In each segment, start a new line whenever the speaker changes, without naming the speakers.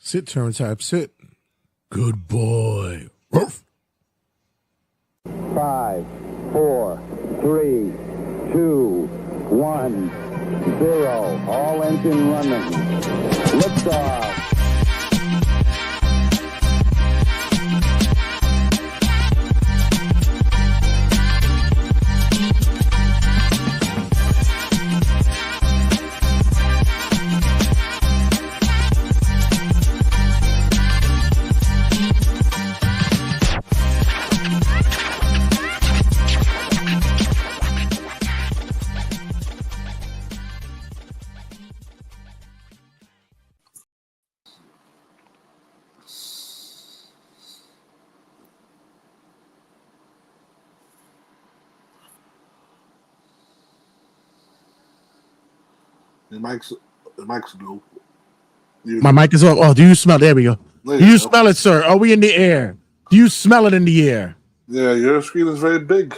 Sit, turn type, sit. Good boy. Ruff.
5, 4, 3, 2, 1, 0. All engine running. Liftoff.
Your mic's low.
My mic is off. Oh, do you smell? There we go. Do you smell it, sir? Are we in the air? Do you smell it in the air?
Yeah, your screen is very big.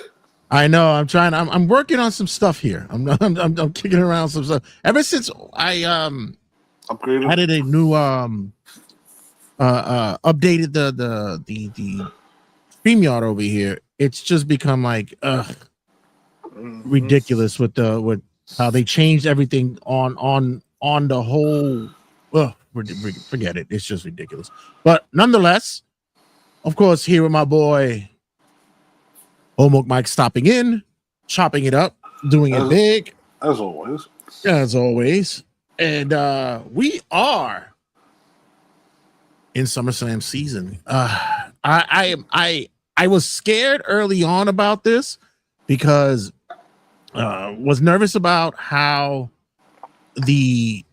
I know. I'm trying. I'm working on some stuff here. I'm kicking around some stuff. Ever since I
upgraded,
added a new updated the StreamYard over here, it's just become like ridiculous with how they changed everything on the whole. Forget it. It's just ridiculous. But nonetheless, of course, here with my boy Omok Mike stopping in, chopping it up, doing it big.
As always.
As always. And we are in SummerSlam season. I was scared early on about this because was nervous about how the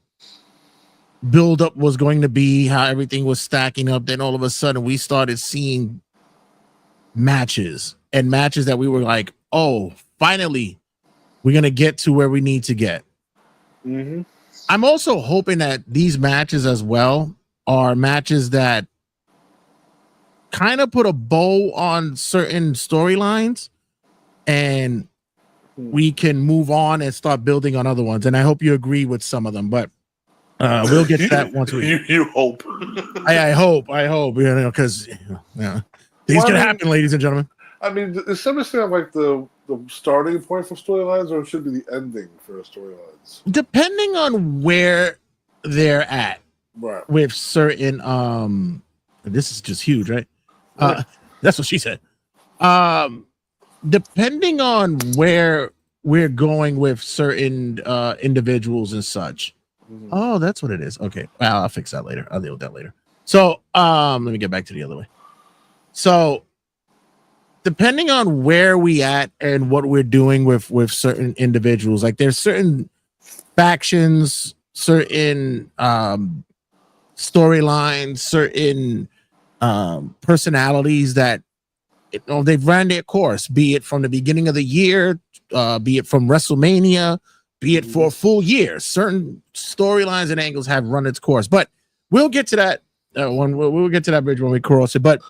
build-up was going to be, how everything was stacking up. Then all of a sudden we started seeing matches that we were like, oh, finally we're gonna get to where we need to get.
Mm-hmm.
I'm also hoping that these matches as well are matches that kind of put a bow on certain storylines and we can move on and start building on other ones. And I hope you agree with some of them, but we'll get to that once we.
You hope.
I hope, because things can happen, ladies and gentlemen.
I mean, is SummerSlam like the starting point for storylines, or it should be the ending for storylines?
Depending on where they're at,
right?
With certain this is just huge, right? That's what she said. Depending on where we're going with certain individuals and such. Mm-hmm. Oh, that's what it is. Okay, well, I'll fix that later. I'll deal with that later. So, let me get back to the other way. So, depending on where we at and what we're doing with certain individuals, like there's certain factions, certain storylines, certain personalities that they've ran their course, be it from the beginning of the year, be it from WrestleMania, be it for a full year. Certain storylines and angles have run its course, but we'll get to that we'll get to that bridge when we cross it. But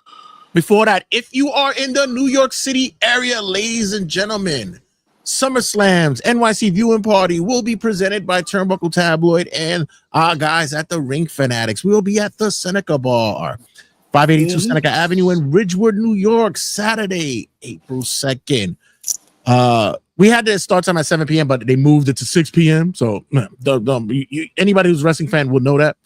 before that, if you are in the New York City area, ladies and gentlemen, SummerSlam's NYC viewing party will be presented by Turnbuckle Tabloid and our guys at the Ring Fanatics. We'll be at the Seneca Bar, 582 Seneca Avenue in Ridgewood, New York, Saturday, April 2nd. We had the start time at 7 p.m., but they moved it to 6 p.m. So anybody who's a wrestling fan will know that.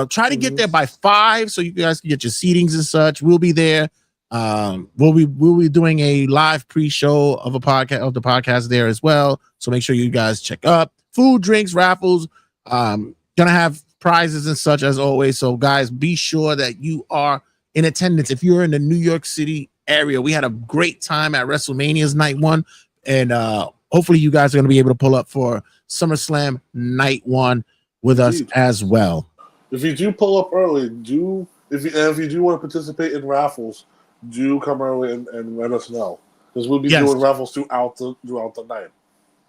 Try to get there by 5 so you guys can get your seatings and such. We'll be there. We'll be doing a live pre-show of the podcast there as well. So make sure you guys check up. Food, drinks, raffles. Gonna have prizes and such as always. So guys, be sure that you are in attendance. If you're in the New York City area, we had a great time at WrestleMania's night 1. And hopefully you guys are going to be able to pull up for SummerSlam night 1 with us as well.
If you do pull up early, if you do want to participate in raffles, do come early and let us know, because we'll be doing raffles throughout the night.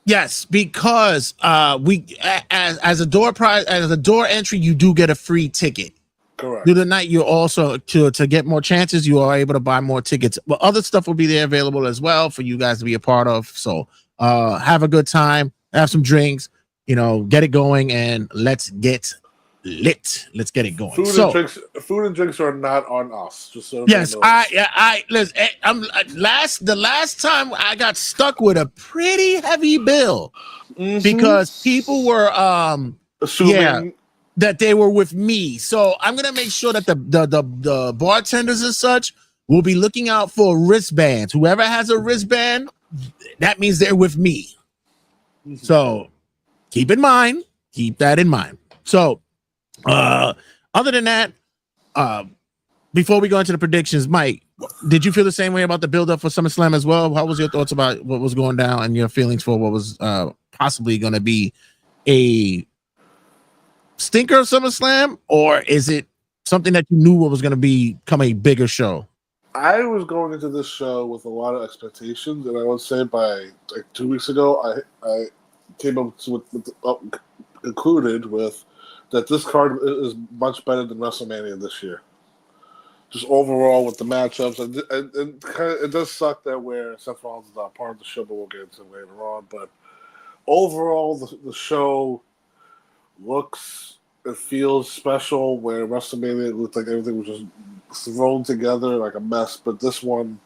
Yes, because we as a door prize, as a door entry, you do get a free ticket.
Correct.
Through the night, you also to get more chances, you are able to buy more tickets. But other stuff will be there available as well for you guys to be a part of. So have a good time, have some drinks, get it going, and let's get lit. Let's get it going.
Food and drinks are not on us. Just so
yes,
knows.
I listen. The last time I got stuck with a pretty heavy bill because people were
assuming
that they were with me. So I'm gonna make sure that the bartenders and such will be looking out for wristbands. Whoever has a wristband, that means they're with me. So keep that in mind. So other than that, before we go into the predictions, Mike, did you feel the same way about the build-up for SummerSlam as well? How was your thoughts about what was going down and your feelings for what was possibly going to be a stinker of SummerSlam, or is it something that you knew what was going to become a bigger show?
I was going into this show with a lot of expectations, and I would say by like 2 weeks ago, I came up concluded with that this card is much better than WrestleMania this year. Just overall with the matchups, and it does suck that where Seth Rollins is not part of the show, but we'll get into it later on. But overall, the show it feels special. Where WrestleMania, it looked like everything was just thrown together like a mess. But this one,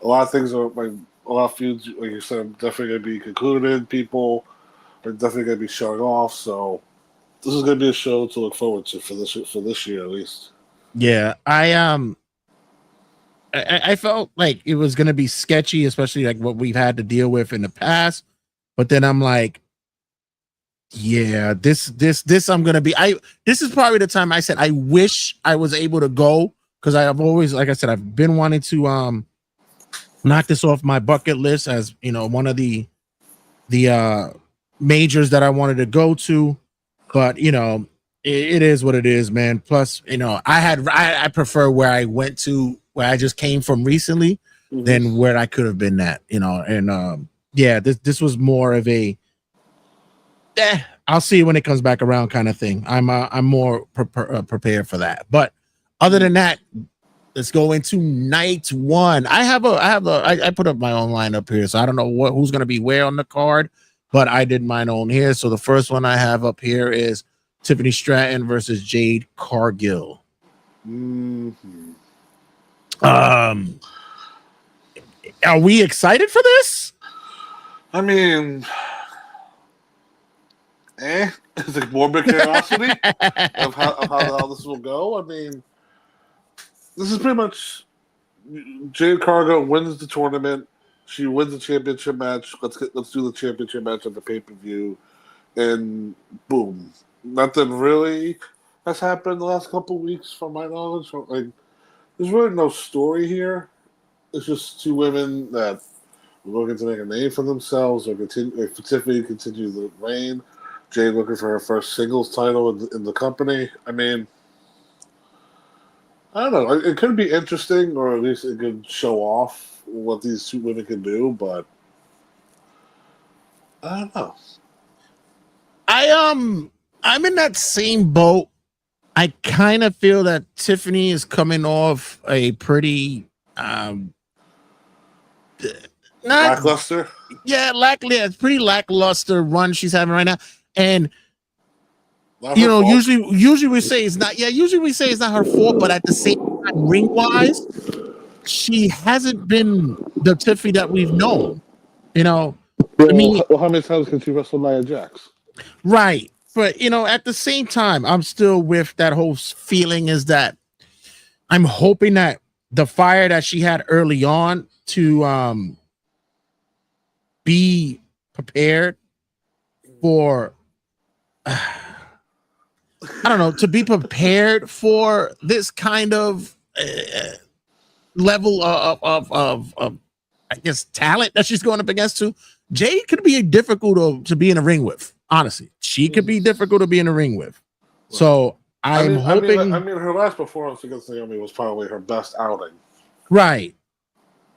a lot of things are like a lot of feuds, like you said, are definitely going to be concluded. People are definitely going to be showing off. So this is going to be a show to look forward to for this year at least.
Yeah, I felt like it was gonna be sketchy, especially like what we've had to deal with in the past. But then I'm like, yeah, this I'm gonna be. This is probably the time I said I wish I was able to go, because I've always, like I said, I've been wanting to knock this off my bucket list as one of the majors that I wanted to go to, but it is what it is, man. Plus, I prefer where I went to, where I just came from recently, than where I could have been at, and this was more of a I'll see when it comes back around kind of thing. I'm more prepared for that. But other than that, let's go into night one. I put up my own lineup here, so I don't know who's going to be where on the card, but I did mine own here. So the first one I have up here is Tiffany Stratton versus Jade Cargill. Are we excited for this?
I mean, it's like morbid curiosity of how this will go. I mean, this is pretty much Jade Cargill wins the tournament. She wins the championship match. Let's do the championship match at the pay-per-view, and boom. Nothing really has happened the last couple of weeks, from my knowledge. Like, there's really no story here. It's just two women that are looking to make a name for themselves, or Tiffany continue the reign. Jade looking for her first singles title in the company. I mean, I don't know. It could be interesting, or at least it could show off what these two women can do. But I don't know.
I'm in that same boat. I kind of feel that Tiffany is coming off a pretty
lackluster.
Yeah, it's pretty lackluster run she's having right now. And usually we say it's not. Yeah, usually we say it's not her fault, but at the same time, ring wise, she hasn't been the Tiffany that we've known.
Well, how many times can she wrestle Nia Jax?
Right. But, at the same time, I'm still with that whole feeling is that I'm hoping that the fire that she had early on to be prepared for, I don't know, to be prepared for this kind of level of I guess, talent that she's going up against too. Jade could be difficult to be in a ring with. Honestly, she could be difficult to be in a ring with. So I'm hoping.
I mean, her last performance against Naomi was probably her best outing.
Right.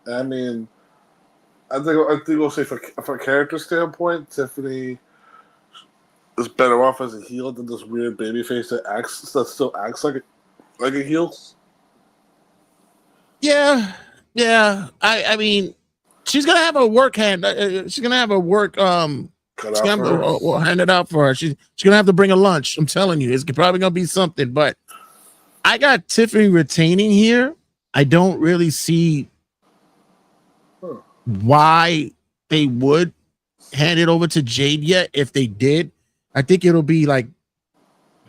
I mean, I think we'll say from a character standpoint, Tiffany is better off as a heel than this weird babyface that still acts like a heel.
Yeah. I mean, she's gonna have a work hand. She's gonna have a work
Cut out for her.
We'll hand it out for her. She's gonna have to bring a lunch. I'm telling you, it's probably gonna be something. But I got Tiffany retaining here. I don't really see why they would hand it over to Jade yet. If they did, I think it'll be like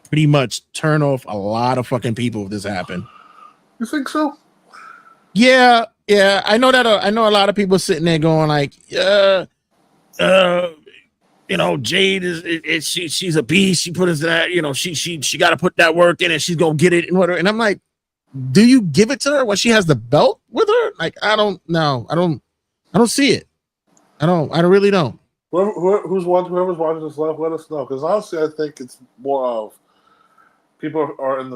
pretty much turn off a lot of fucking people if this happened.
You think so?
Yeah. I know that. I know a lot of people sitting there going like, Jade is she's a beast. She put us that, she got to put that work in and she's gonna get it and whatever. And I'm like, do you give it to her when she has the belt with her? Like, I don't know. I don't see it. I really don't.
Whoever's watching this live, let us know. Because honestly, I think it's more of people are in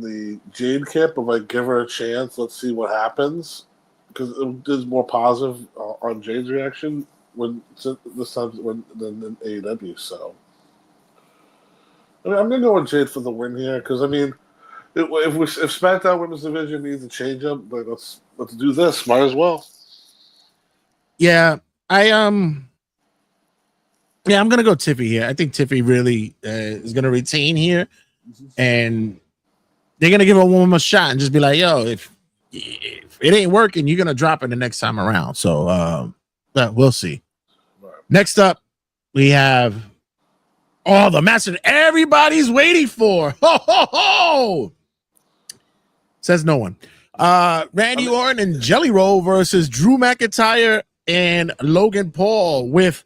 the Jade camp of like, give her a chance. Let's see what happens. Because it is more positive on Jade's reaction this time than AEW. So, I mean, I'm gonna go with Jade for the win here. Because I mean, if SmackDown Women's Division needs a change up, like let's do this. Might as well.
Yeah, I'm gonna go Tiffy here. I think Tiffy really is gonna retain here, and they're gonna give a woman a shot and just be like, "Yo, if it ain't working, you're gonna drop it the next time around." So, we'll see. Right. Next up, we have the match that everybody's waiting for. Ho ho ho! Says no one. Randy Orton and Jelly Roll versus Drew McIntyre and Logan Paul, with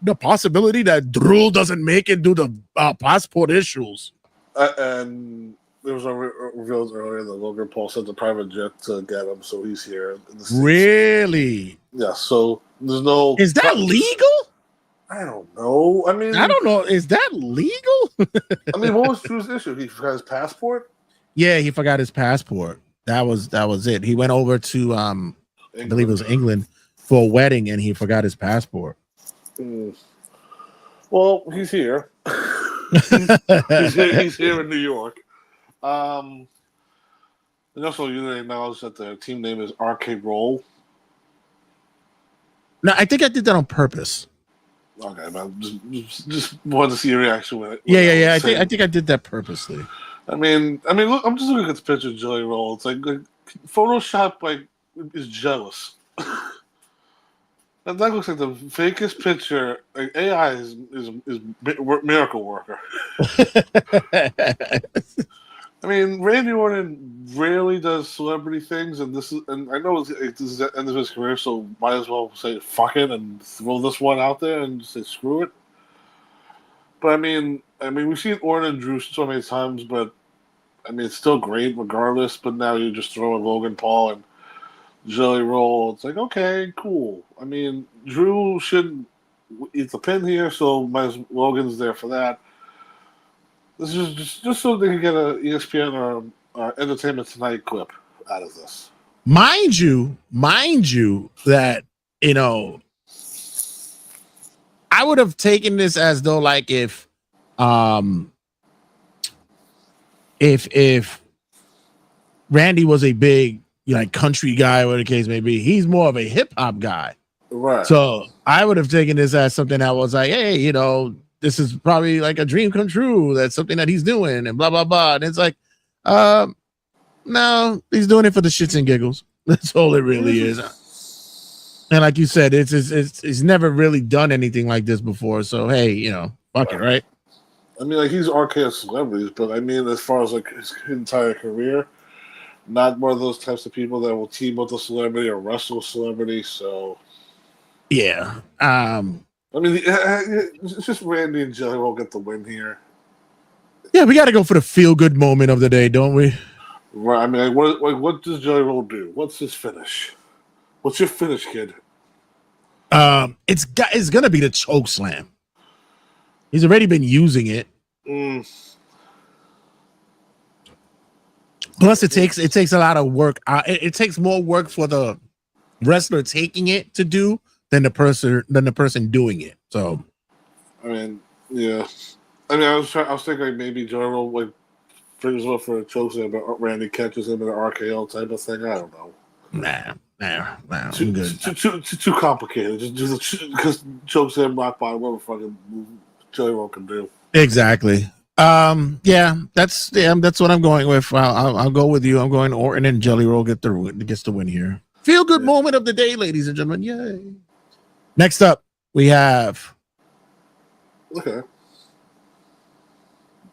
the possibility that Drew doesn't make it due to passport issues.
And there was a reveals earlier that Logan Paul sent a private jet to get him, so he's here. In the States.
Really?
Yeah. So there's no.
Is that legal?
I don't know. I mean,
I don't know. Is that legal?
I mean, what was Drew's issue? He forgot his passport.
Yeah, he forgot his passport. That was it. He went over to I believe it was England for a wedding, and he forgot his passport.
Well, he's here. he's here in New York. And also, you didn't acknowledge that the team name is RK Roll.
No, I think I did that on purpose.
Okay, man. Just wanted to see your reaction with it.
Yeah. I think I did that purposely.
I mean, look, I'm just looking at this picture of Jelly Roll. It's like Photoshop is jealous. That looks like the fakest picture. Like, AI is miracle worker. I mean, Randy Orton rarely does celebrity things, and I know this is the end of his career, so might as well say fuck it and throw this one out there and say screw it. But I mean, we've seen Orton and Drew so many times, but I mean, it's still great regardless. But now you're just throwing Logan Paul and Jelly Roll. It's like, okay, cool. I mean, Drew shouldn't eat the pin here, so Logan's there for that. This is just so they can get a ESPN or Entertainment Tonight clip out of this.
Mind you, that I would have taken this as though like if Randy was a big country guy, whatever the case may be, he's more of a hip hop guy.
Right.
So I would have taken this as something that was like, hey, this is probably like a dream come true. That's something that he's doing and blah, blah, blah. And it's like, no, he's doing it for the shits and giggles. That's all it really is. And like you said, it's never really done anything like this before. So, hey, fuck it, right?
I mean, like, he's RK celebrities, but I mean, as far as like his entire career, not one of those types of people that will team with a celebrity or wrestle a celebrity. So,
yeah.
I mean, it's just Randy and Jelly will get the win here.
Yeah, we got to go for the feel-good moment of the day, don't we?
Right. I mean, what does Jelly Roll do? What's his finish? What's your finish, kid?
It's gonna be the choke slam. He's already been using it. Plus, it takes a lot of work. It takes more work for the wrestler taking it to do than the person doing it. So,
I mean, yeah. I mean, I was thinking like maybe Jelly like brings up for a choke slam, but Randy catches him in an RKO type of thing. I don't know.
Nah. Nah,
Too,
I'm good.
too complicated. Just because chokes him rock bottom, whatever fucking Jelly Roll can do.
Exactly. That's what I'm going with. I'll go with you. I'm going Orton and Jelly Roll gets the win here. Feel good moment of the day, ladies and gentlemen. Yay. Next up, we have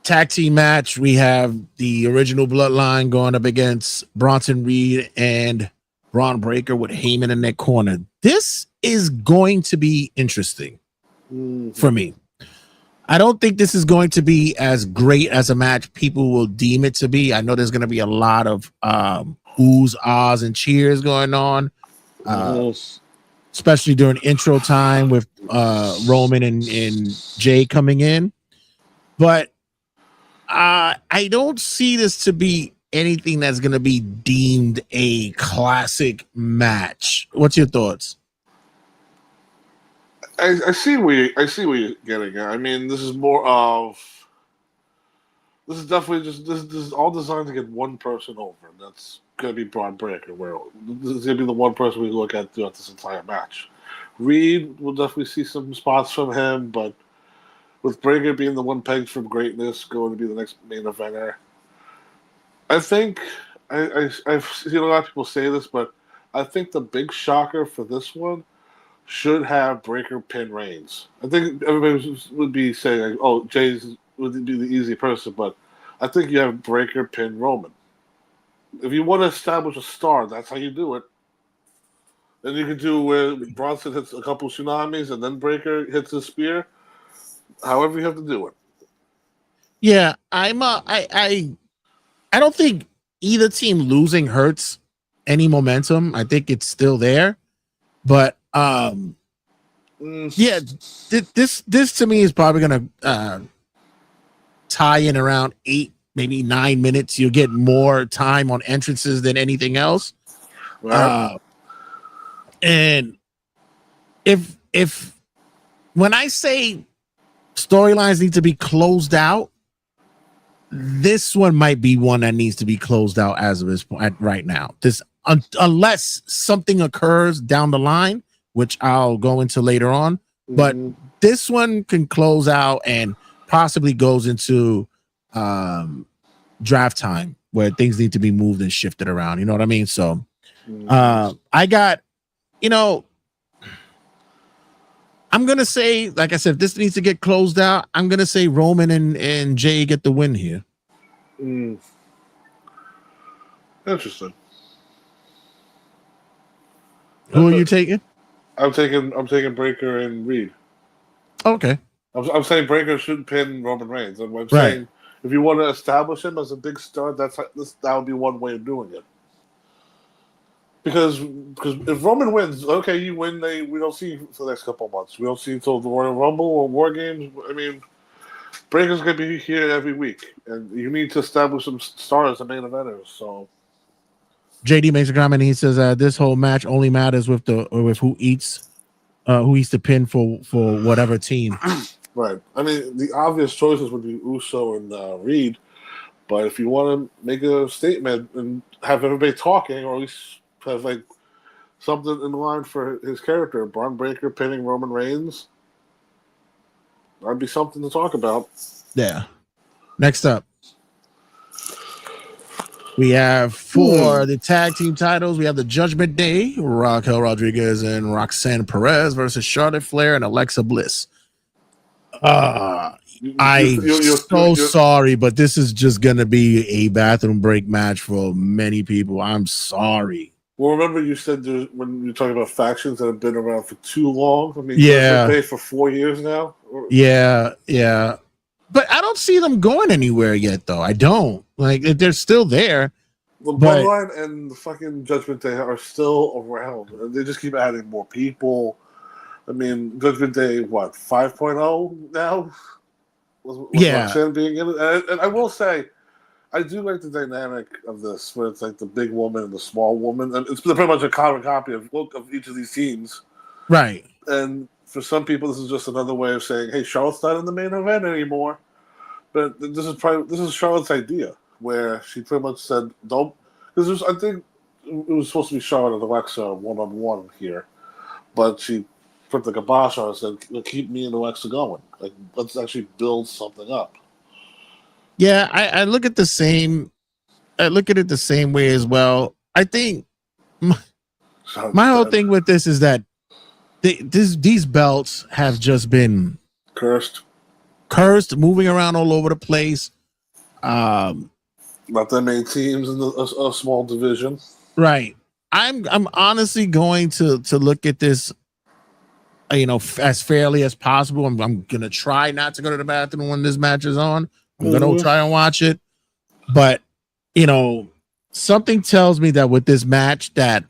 tag team match. We have the original Bloodline going up against Bronson Reed and Braun Breaker with Heyman in their corner. This is going to be interesting for me. I don't think this is going to be as great as a match people will deem it to be. I know there's going to be a lot of oohs, ahs, and cheers going on, especially during intro time with Roman and Jay coming in. But I don't see this to be anything that's going to be deemed a classic match. What's your thoughts?
I see where you're getting at. I mean, this is definitely this is all designed to get one person over, and that's gonna be Braun Breaker. Where this is gonna be the one person we look at throughout this entire match. Reed will definitely see some spots from him, but with Breaker being the one pegged from greatness, going to be the next main eventer, I think I've seen a lot of people say this, but I think the big shocker for this one should have Breaker pin Reigns. I think everybody would be saying, like, "Oh, Jay's would be the easy person," but I think you have Breaker pin Roman. If you want to establish a star, that's how you do it. Then you can do where Bronson hits a couple tsunamis and then Breaker hits a spear. However, you have to do it.
Yeah, I don't think either team losing hurts any momentum. I think it's still there, but yeah, this to me is probably gonna tie in around 8, maybe 9 minutes. You'll get more time on entrances than anything else. Right. And if when I say storylines need to be closed out, this one might be one that needs to be closed out as of this point right now. This unless something occurs down the line, which I'll go into later on, but this one can close out and possibly goes into draft time where things need to be moved and shifted around. You know what I mean? So I got, I'm going to say, like I said, if this needs to get closed out, I'm going to say Roman and Jay get the win here.
Interesting.
Who are you taking?
I'm taking Breaker and Reed.
Okay.
I'm saying Breaker shouldn't pin Roman Reigns. I'm saying if you want to establish him as a big star, that would be one way of doing it. Because if Roman wins, okay, you win. We don't see you for the next couple of months. We don't see you until the Royal Rumble or War Games. I mean, Breaker's gonna be here every week, and you need to establish some stars and main eventers. So,
JD makes a comment. He says this whole match only matters with who eats the pin for whatever team.
Right. I mean, the obvious choices would be Uso and Reed, but if you want to make a statement and have everybody talking, or at least have like something in line for his character, Braun Breaker pinning Roman Reigns, that'd be something to talk about.
Yeah. Next up, we have for the tag team titles, we have the Judgment Day, Raquel Rodriguez and Roxanne Perez versus Charlotte Flair and Alexa Bliss. I'm sorry, but this is just gonna be a bathroom break match for many people. I'm sorry.
Well, remember you said when you're talking about factions that have been around for too long. I mean,
yeah,
been for 4 years now.
Yeah, but I don't see them going anywhere yet, though. I don't. Like, they're still there.
The Bloodline and the fucking Judgment Day are still around. They just keep adding more people. I mean, Judgment Day, what, 5.0 now? Was Roxanne being in it? And I will say, I do like the dynamic of this, where it's like the big woman and the small woman. And it's pretty much a carbon copy of each of these teams.
Right.
And for some people, this is just another way of saying, hey, Charlotte's not in the main event anymore. But this is Charlotte's idea, where she pretty much said, don't. Because I think it was supposed to be Charlotte and Alexa 1-on-1 here, but she put the kibosh on and said, "Keep me and Alexa going. Like, let's actually build something up."
Yeah, I look at the same. I look at it the same way as well. I think my whole thing with this is that these belts have just been
cursed,
moving around all over the place.
Not that many teams in a small division.
Right. I'm honestly going to look at this, as fairly as possible. I'm gonna try not to go to the bathroom when this match is on. I'm gonna try and watch it, but something tells me that with this match that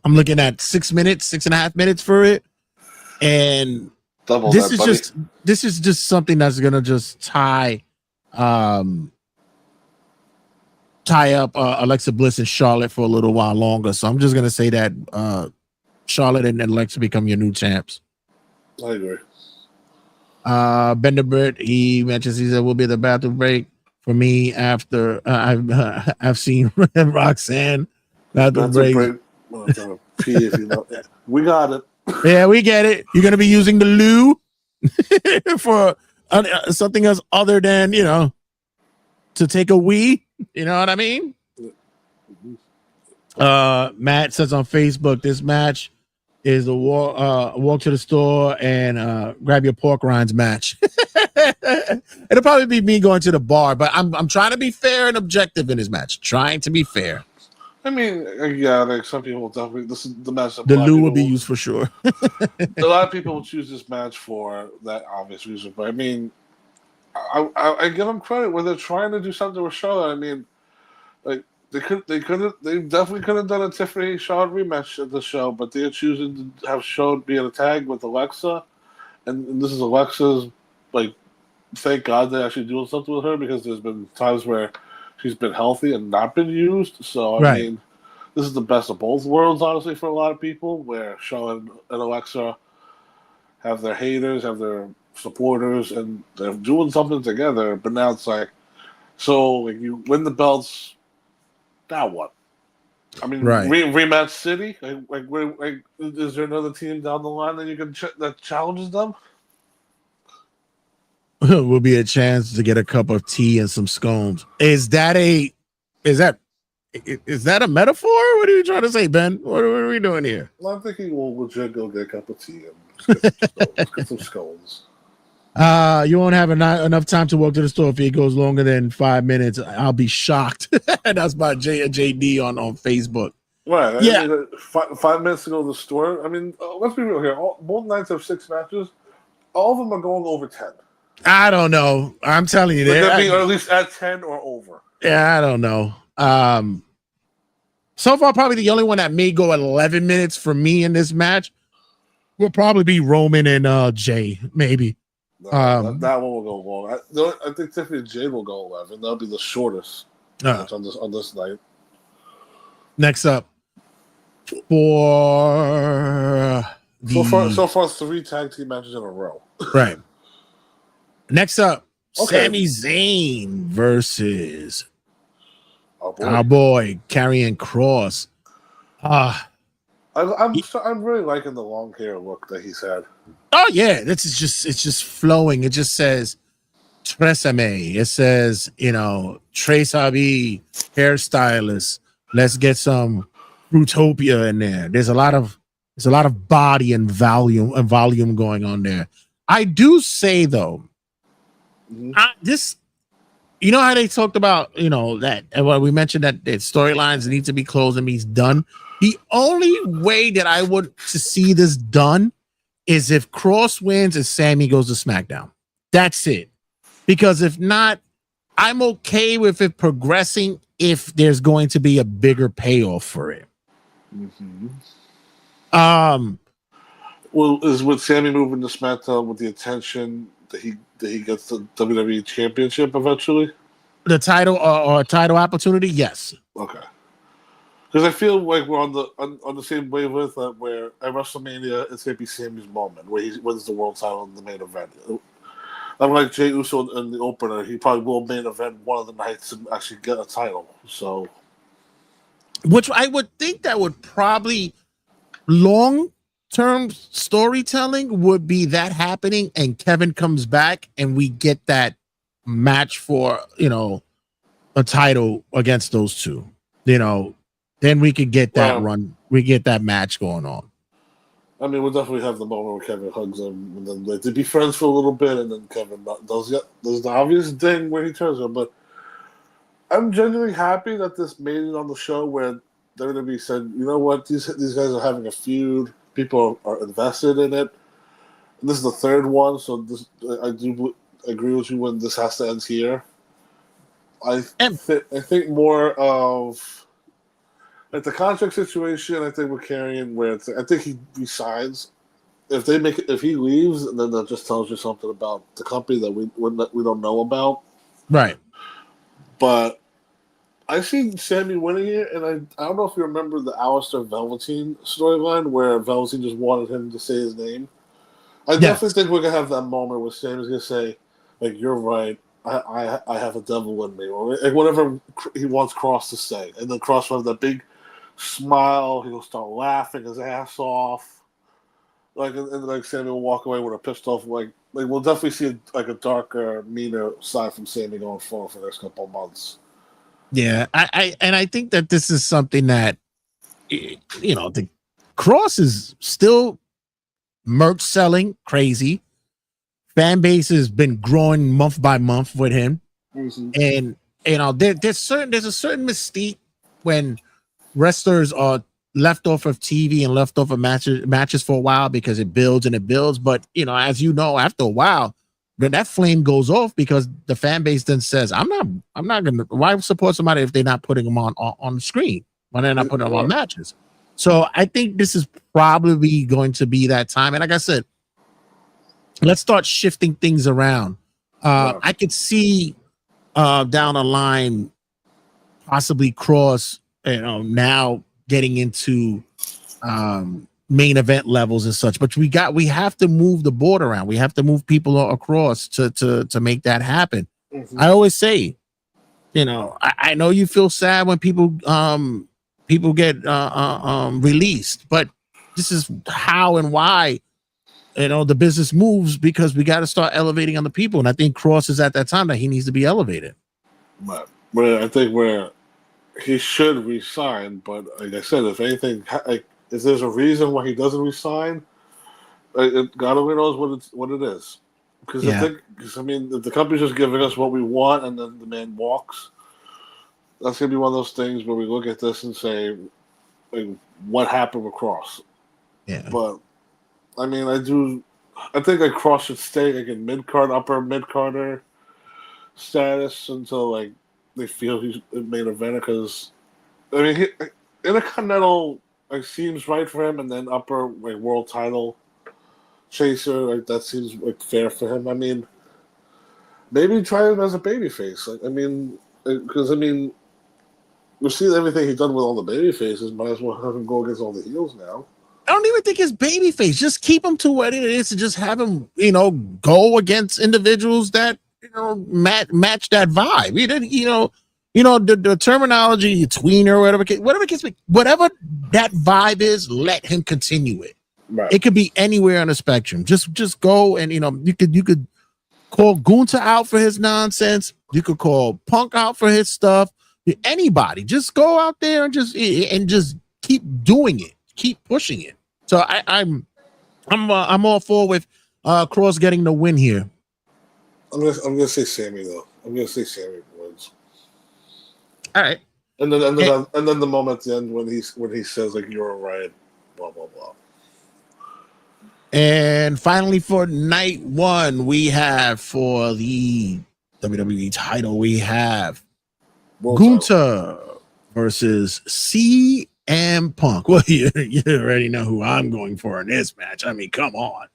I'm looking at 6 minutes, 6.5 minutes for it, and
Double
this
that,
is
buddy.
this is just something that's gonna just tie up Alexa Bliss and Charlotte for a little while longer. So I'm just gonna say that Charlotte and Alexa become your new champs.
I agree.
Benderbert, he mentions, he said we'll be at the bathroom break for me after I've seen Roxanne bathroom break.
Pee if you know. We got it.
Yeah, we get it. You're gonna be using the loo for something else other than to take a wee. You know what I mean? Matt says on Facebook, this match is a walk to the store and grab your pork rinds match. It'll probably be me going to the bar, but I'm trying to be fair and objective in this match. Trying to be fair.
I mean, yeah, like some people definitely. This is the match that
the loo will be used for sure.
A lot of people will choose this match for that obvious reason, but I mean, I give them credit when they're trying to do something with Charlotte. I mean, like they definitely could have done a Tiffany Charlotte rematch at the show, but they're choosing to have Charlotte be in a tag with Alexa, and this is Alexa's, like, thank God they're actually doing something with her, because there's been times where she's been healthy and not been used. So I mean, this is the best of both worlds, honestly, for a lot of people, where Charlotte and Alexa have their haters, have their supporters, and they're doing something together. But now it's like, so like you win the belts, now what? I mean, rematch city. Like, is there another team down the line that you can that challenges them?
Will be a chance to get a cup of tea and some scones. Is that a metaphor? What are you trying to say, Ben? What are we doing here?
Well, I'm thinking we'll legit go get a cup of tea and get some scones.
You won't have enough time to walk to the store if it goes longer than 5 minutes. I'll be shocked. That's by JD on Facebook.
Right.
Yeah.
I mean, 5 minutes to go to the store. I mean, let's be real here. Both nights have 6 matches. All of them are going over 10.
I don't know. I'm telling you,
or at least at 10 or over.
Yeah, I don't know. So far, probably the only one that may go 11 minutes for me in this match will probably be Roman and Jay, maybe.
No, that one will go long. I think Tiffany and Jade will go 11. That'll be the shortest match on this night.
Next up,
so far 3 tag team matches in a row.
Right. Next up, Sami Zayn versus our boy Karrion Kross.
I'm really liking the long hair look that he's had.
Oh yeah, it's just flowing. It just says Tresemme. It says, Trace Abi hairstylist. Let's get some Fruitopia in there. There's a lot of body and volume going on there. I do say though, this, how they talked about, that we mentioned that storylines need to be closed and be done. The only way that I would to see this done is if Kross wins and Sammy goes to SmackDown. That's it. Because if not, I'm okay with it progressing if there's going to be a bigger payoff for it.
Mm-hmm. Well, is with Sammy moving to SmackDown with the intention that he gets the WWE Championship eventually?
The title or title opportunity? Yes.
Okay. Because I feel like we're on the same wavelength where at WrestleMania it's going to be Sammy's moment where he wins the world title in the main event. I'm like Jey Uso in the opener. He probably will main event one of the nights and actually get a title. So
which I would think that would probably long-term storytelling would be that happening, and Kevin comes back, and we get that match for a title against those two. Then we could get that run. We get that match going on.
I mean, we'll definitely have the moment where Kevin hugs him, and then they be friends for a little bit, and then Kevin does the obvious thing where he turns him. But I'm genuinely happy that this made it on the show where they're going to be said, you know what, these guys are having a feud. People are invested in it. And this is the third one, so I do agree with you when this has to end here. I think more of like the contract situation. I think we're carrying where I think he resigns. If he leaves, then that just tells you something about the company that we don't know about.
Right.
But I see Sammy winning it, and I don't know if you remember the Alistair Velveteen storyline where Velveteen just wanted him to say his name. I definitely think we're gonna have that moment where Sammy's gonna say, like, "You're right. I have a devil in me," or like whatever he wants Cross to say, and then Cross will have that big smile. He'll start laughing his ass off, and Sammy will walk away with a pissed off. Like we'll definitely see a darker, meaner side from Sammy going forward for the next couple of months.
Yeah, I think that this is something that the Cross is still merch selling crazy. Fan base has been growing month by month with him, and there's a certain mystique when wrestlers are left off of TV and left off of matches for a while because it builds and it builds. But as you know, after a while, then that flame goes off because the fan base then says, I'm not gonna why support somebody if they're not putting them on the screen, when they're not putting them on matches. So I think this is probably going to be that time. And like I said, let's start shifting things around. I could see down the line possibly Cross, now getting into main event levels and such, but we have to move the board around. We have to move people across to make that happen. I always say, I know you feel sad when people get released, but this is how and why the business moves, because we got to start elevating other people. And I think Cross is at that time that he needs to be elevated.
But I think where he should resign, but like I said, if anything, if there's a reason why he doesn't resign, God only knows what it is. Because if the company's just giving us what we want and then the man walks, that's gonna be one of those things where we look at this and say, like, what happened with Cross?
Yeah.
But I think like Cross should stay like in upper mid carder status until like they feel he's main eventer, because Intercontinental seems right for him, and then upper world title chaser, that seems fair for him. Maybe try him as a babyface. Because we've seen everything he's done with all the baby faces. Might as well have him go against all the heels now.
I don't even think it's babyface. Just keep him to what it is, and just have him, go against individuals that match that vibe. The terminology, tweener, whatever that vibe is, let him continue it.
Right.
It could be anywhere on the spectrum. Just go, and you could call Gunther out for his nonsense. You could call Punk out for his stuff. Anybody, just go out there and just keep doing it, keep pushing it. So I'm all for with Cross getting the win here.
I'm gonna say Sammy though. I'm gonna say Sammy wins.
All right.
And then the moment at the end when he says you're right, blah blah blah.
And finally, for night one, we have for the WWE title, we have Gunther versus CM Punk. Well, you already know who I'm going for in this match. Come on.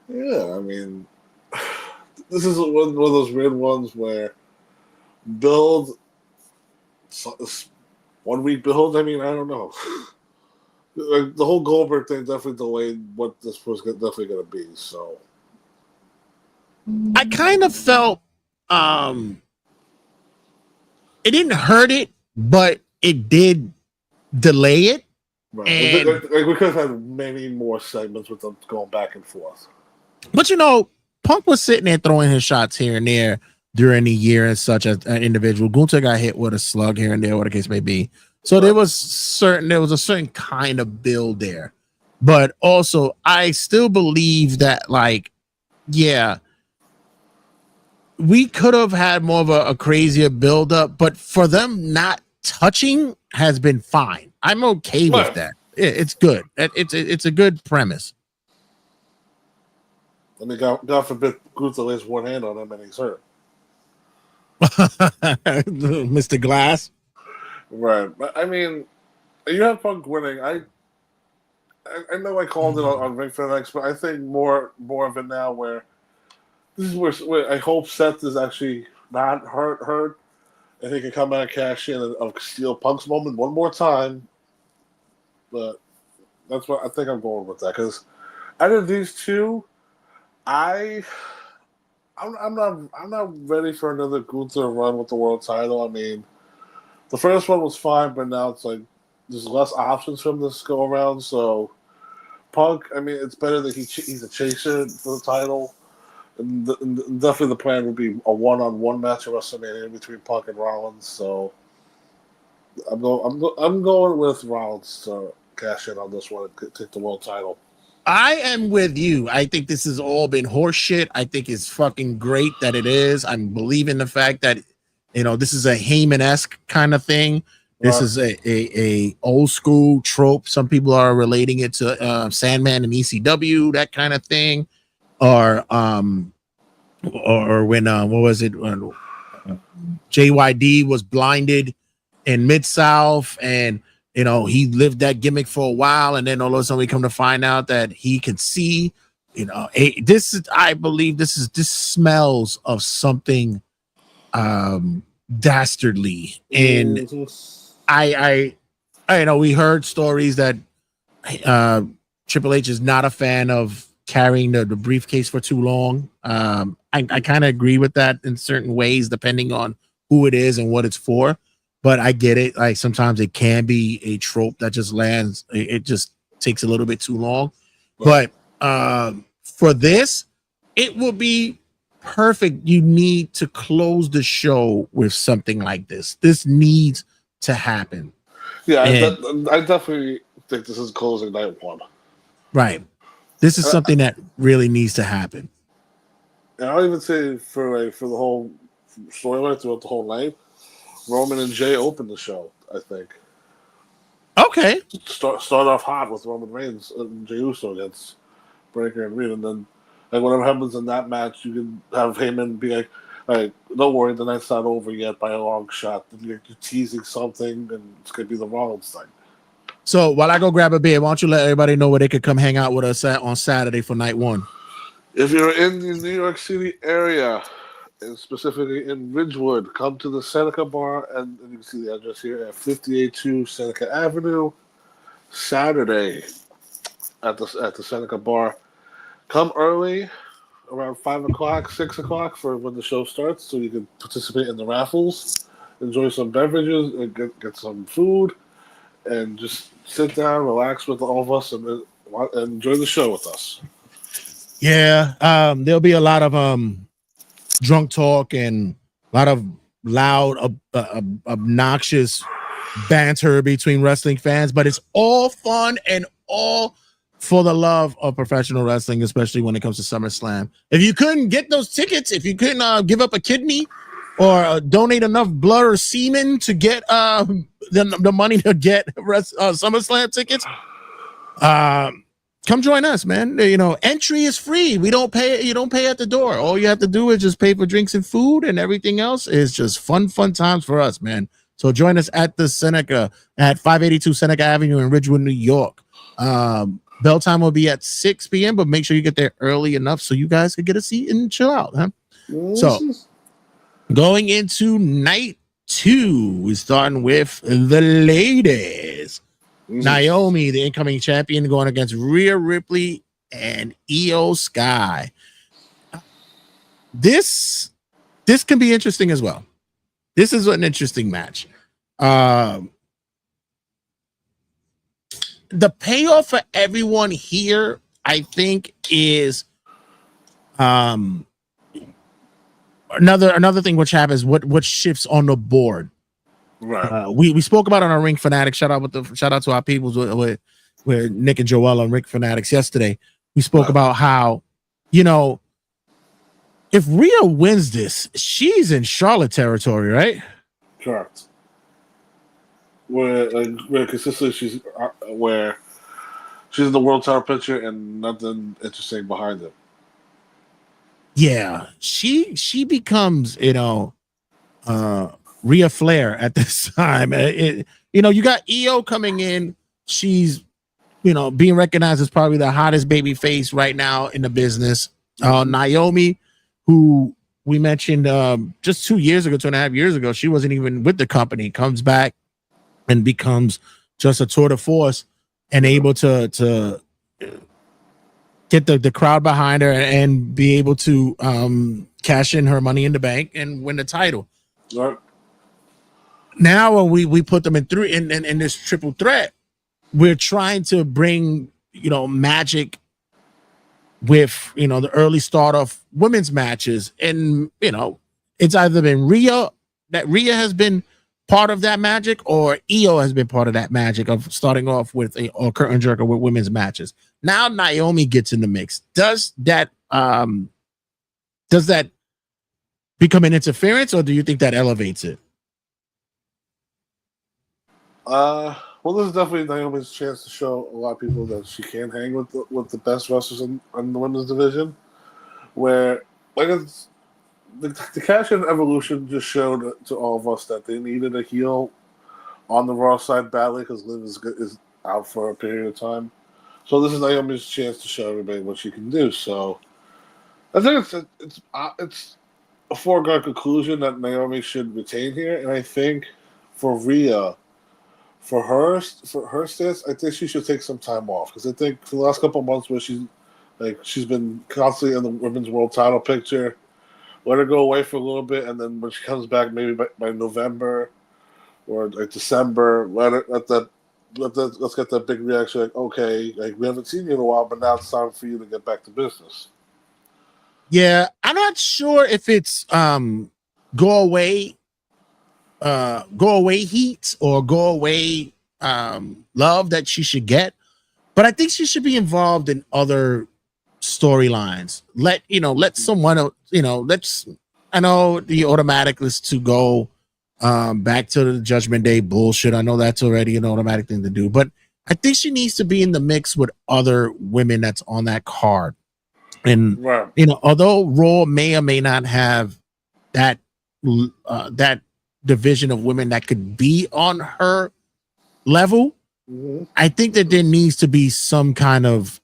Yeah, this is one of those weird ones where build 1 week build. I don't know. The whole Goldberg thing definitely delayed what this was definitely going to be. So
I kind of felt it didn't hurt it, but it did delay it.
Right.
And
Like, we could have had many more segments with them going back and forth.
but Punk was sitting there throwing his shots here and there during the year and such as an individual. Gunther got hit with a slug here and there, what the case may be. So there was a certain kind of build there. But also, I still believe that, like, yeah, we could have had more of a crazier build up, but for them not touching has been fine. I'm okay with that. It's good. It's a good premise.
I mean, God forbid Gunther lays one hand on him and he's hurt.
Mr. Glass.
Right. But I mean, you have Punk winning. I know I called it on Ring FedEx, but I think more of it now where this is where I hope Seth is actually not hurt and he can come out and cash in and steal Punk's moment one more time. But that's what I think I'm going with that, because out of these two, I'm not ready for another Gunther run with the world title. I mean, the first one was fine, but now it's like there's less options for him this go around. So Punk, I mean, it's better that he's a chaser for the title, and definitely the plan would be a one-on-one match at WrestleMania between Punk and Rollins. So I'm going with Rollins to cash in on this one and take the world title.
I am with you. I think this has all been horseshit. I think it's fucking great that it is. I'm believing the fact that, this is a Heyman-esque kind of thing. This is a old school trope. Some people are relating it to Sandman and ECW, that kind of thing. Or when what was it? JYD was blinded in Mid-South, and he lived that gimmick for a while, and then all of a sudden we come to find out that he can see. I believe this smells of something dastardly, and I we heard stories that Triple H is not a fan of carrying the briefcase for too long. I kind of agree with that in certain ways, depending on who it is and what it's for. But I get it. Like, sometimes it can be a trope that just lands. It just takes a little bit too long. But for this, it will be perfect. You need to close the show with something like this. This needs to happen.
Yeah, I definitely think this is closing night one.
Right. This is something that really needs to happen.
And I'll even say for the whole storyline throughout the whole night, Roman and Jay open the show, I think.
Okay.
Start off hot with Roman Reigns and Jey Uso against Breaker and Reed, and then whatever happens in that match, you can have Heyman be like, don't worry, the night's not over yet by a long shot. You're teasing something, and it's going to be the Rollins thing.
So while I go grab a beer, why don't you let everybody know where they could come hang out with us on Saturday for night one?
If you're in the New York City area, and specifically in Ridgewood, come to the Seneca Bar, and you can see the address here at 582 Seneca Avenue, Saturday at the Seneca Bar. Come early, around 5 o'clock, 6 o'clock for when the show starts, so you can participate in the raffles, enjoy some beverages, and get some food, and just sit down, relax with all of us, and enjoy the show with us.
Yeah, there'll be a lot of drunk talk and a lot of loud, obnoxious banter between wrestling fans, but it's all fun and all for the love of professional wrestling, especially when it comes to SummerSlam. If you couldn't get those tickets, if you couldn't give up a kidney or donate enough blood or semen to get the money to get SummerSlam tickets, come join us, man. Entry is free. We don't pay. You don't pay at the door. All you have to do is just pay for drinks and food, and everything else is just fun times for us, man. So join us at the Seneca at 582 Seneca Avenue in Ridgewood, New York. Bell time will be at 6 p.m., but make sure you get there early enough so you guys can get a seat and chill out, huh? So going into night 2, we're starting with the ladies. Naomi, the incoming champion, going against Rhea Ripley and Io Sky. This can be interesting as well. This is an interesting match. the payoff for everyone here, I think, is another thing which happens. What shifts on the board.
Right.
We spoke about it on our Ring Fanatics. Shout out to our peoples with Nick and Joel on Ring Fanatics yesterday. We spoke about how, you know, if Rhea wins this, she's in Charlotte territory, right?
Correct. Where consistently she's where she's in the world title picture and nothing interesting behind it.
Yeah, she becomes, you know, Rhea Flair at this time. You know, you got Io coming in. She's, you know, being recognized as probably the hottest baby face right now in the business. Naomi, who we mentioned just 2.5 years ago, she wasn't even with the company, comes back and becomes just a tour de force and able to get the crowd behind her and be able to cash in her Money in the Bank and win the title.
Right.
Now when we put them in this triple threat, we're trying to bring, you know, magic with, you know, the early start of women's matches. And, you know, it's either been Rhea has been part of that magic, or Io has been part of that magic of starting off with a curtain jerker with women's matches. Now Naomi gets in the mix. Does that become an interference, or do you think that elevates it?
Well, this is definitely Naomi's chance to show a lot of people that she can hang with the best wrestlers in the women's division. Where, like, it's the Cash In Evolution just showed to all of us that they needed a heel on the Raw side badly because Liv is out for a period of time. So this is Naomi's chance to show everybody what she can do. So I think it's a foregone conclusion that Naomi should retain here, and I think for Rhea, for her stance, I think she should take some time off because I think for the last couple of months where she's been constantly in the women's world title picture, let her go away for a little bit, and then when she comes back, maybe by November or like December, let's get that big reaction. Like, okay, like we haven't seen you in a while, but now it's time for you to get back to business.
Yeah, I'm not sure if it's go away heat or go away love that she should get, but I think she should be involved in other storylines. Let someone, you know, I know the automatic is to go back to the Judgment Day bullshit. I know that's already an automatic thing to do, but I think she needs to be in the mix with other women that's on that card. And
right.
You know, although Raw may or may not have that division of women that could be on her level, I think that there needs to be some kind of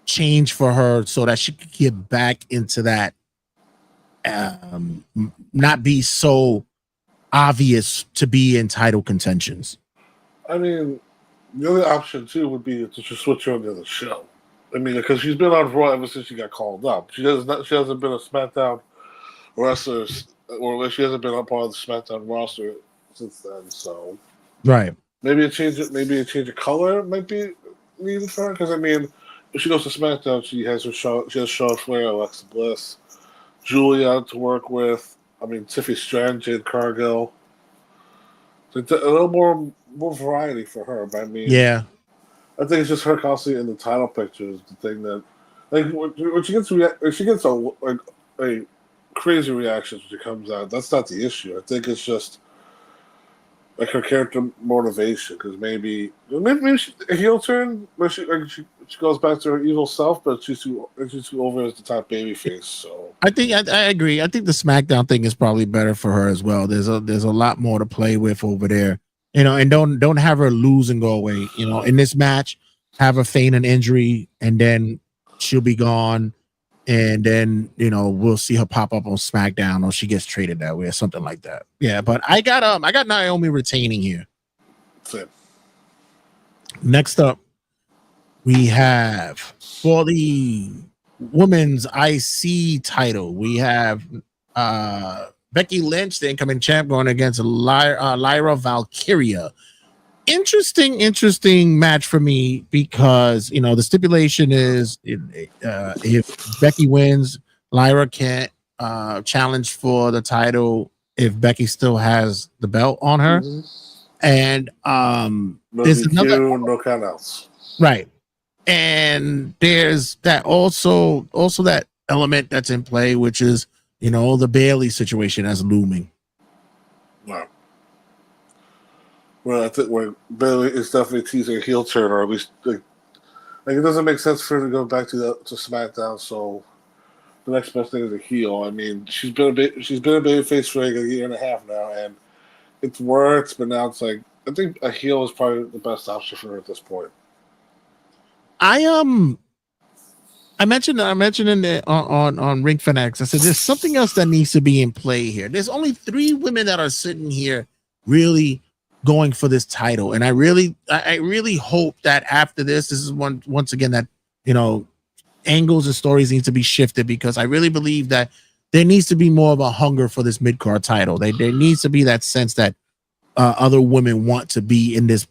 change for her so that she could get back into that, not be so obvious to be in title contentions.
I mean, the other option too would be to just switch her on the other show. I mean, because she's been on Raw ever since she got called up. She hasn't been a SmackDown wrestler, or she hasn't been a part of the SmackDown roster since then. So,
right,
maybe a change of color might be needed for her. Because I mean, if she goes to SmackDown, she has Charlotte Flair, Alexa Bliss, Julia to work with. I mean, Tiffany Stratton, Jade Cargill. So a little more variety for her. But I mean,
yeah.
I think it's just her constantly in the title picture is the thing that, like, when she gets a crazy reaction when she comes out, that's not the issue. I think it's just like her character motivation, because maybe she, a heel turn where she goes back to her evil self, but she's too over as the top baby face. So
I think I agree. I think the SmackDown thing is probably better for her as well. There's a lot more to play with over there. You know, and don't have her lose and go away. You know, in this match, have her feign an injury, and then she'll be gone, and then, you know, we'll see her pop up on SmackDown, or she gets traded that way or something like that. Yeah, but I got Naomi retaining here.
Same.
Next up, we have for the women's IC title, we have Becky Lynch, the incoming champ, going against Lyra Valkyria. Interesting match for me because the stipulation is if Becky wins, Lyra can't challenge for the title if Becky still has the belt on her. And
No
there's
DQ,
another
no count outs.
right. And there's that also that element that's in play, which is the Bailey situation as looming.
Wow. Well, I think Bailey is definitely teasing a heel turn, or at least like it doesn't make sense for her to go back to SmackDown. So the next best thing is a heel. I mean, she's been a babyface for like a year and a half now, and it's worked. But now it's like I think a heel is probably the best option for her at this point.
I mentioned in the on Ring Fanatics. I said there's something else that needs to be in play here. There's only 3 women that are sitting here really going for this title, and I really hope that after this is once again that angles and stories need to be shifted, because I really believe that there needs to be more of a hunger for this mid-card title. There needs to be that sense that other women want to be in this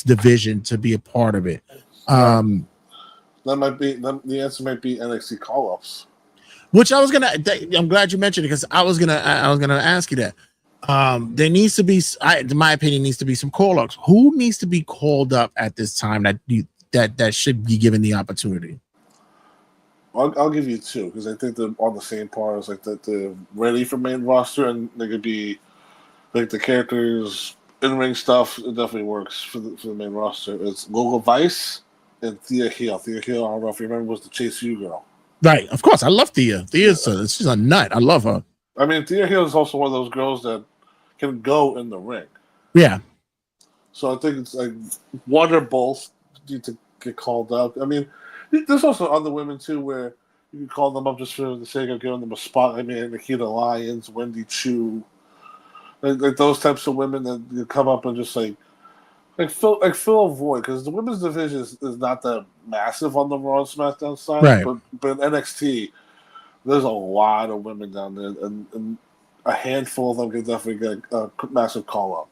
division, to be a part of it.
That might be the answer. Might be NXT call-ups,
which I'm glad you mentioned it, because I was gonna ask you that. There needs to be, in my opinion, needs to be some call-ups. Who needs to be called up at this time that should be given the opportunity?
I'll give you 2, because I think they're on the same par as like they're ready for main roster, and they could be like the characters in-ring stuff. It definitely works for the main roster. It's Lola Vice and Thea Hill. Thea Hill, I don't know if you remember, was the Chase U girl. Right,
of course. I love Thea. She's a nut. I love her.
I mean, Thea Hill is also one of those girls that can go in the ring.
Yeah.
So I think it's like one or both need to get called up. I mean, there's also other women too where you can call them up just for the sake of giving them a spot. I mean, Nikita Lyons, Wendy Chu, like those types of women that you come up and just like fill a void, because the women's division is not that massive on the Raw and SmackDown side,
right.
But in NXT, there's a lot of women down there, and a handful of them can definitely get a massive call up.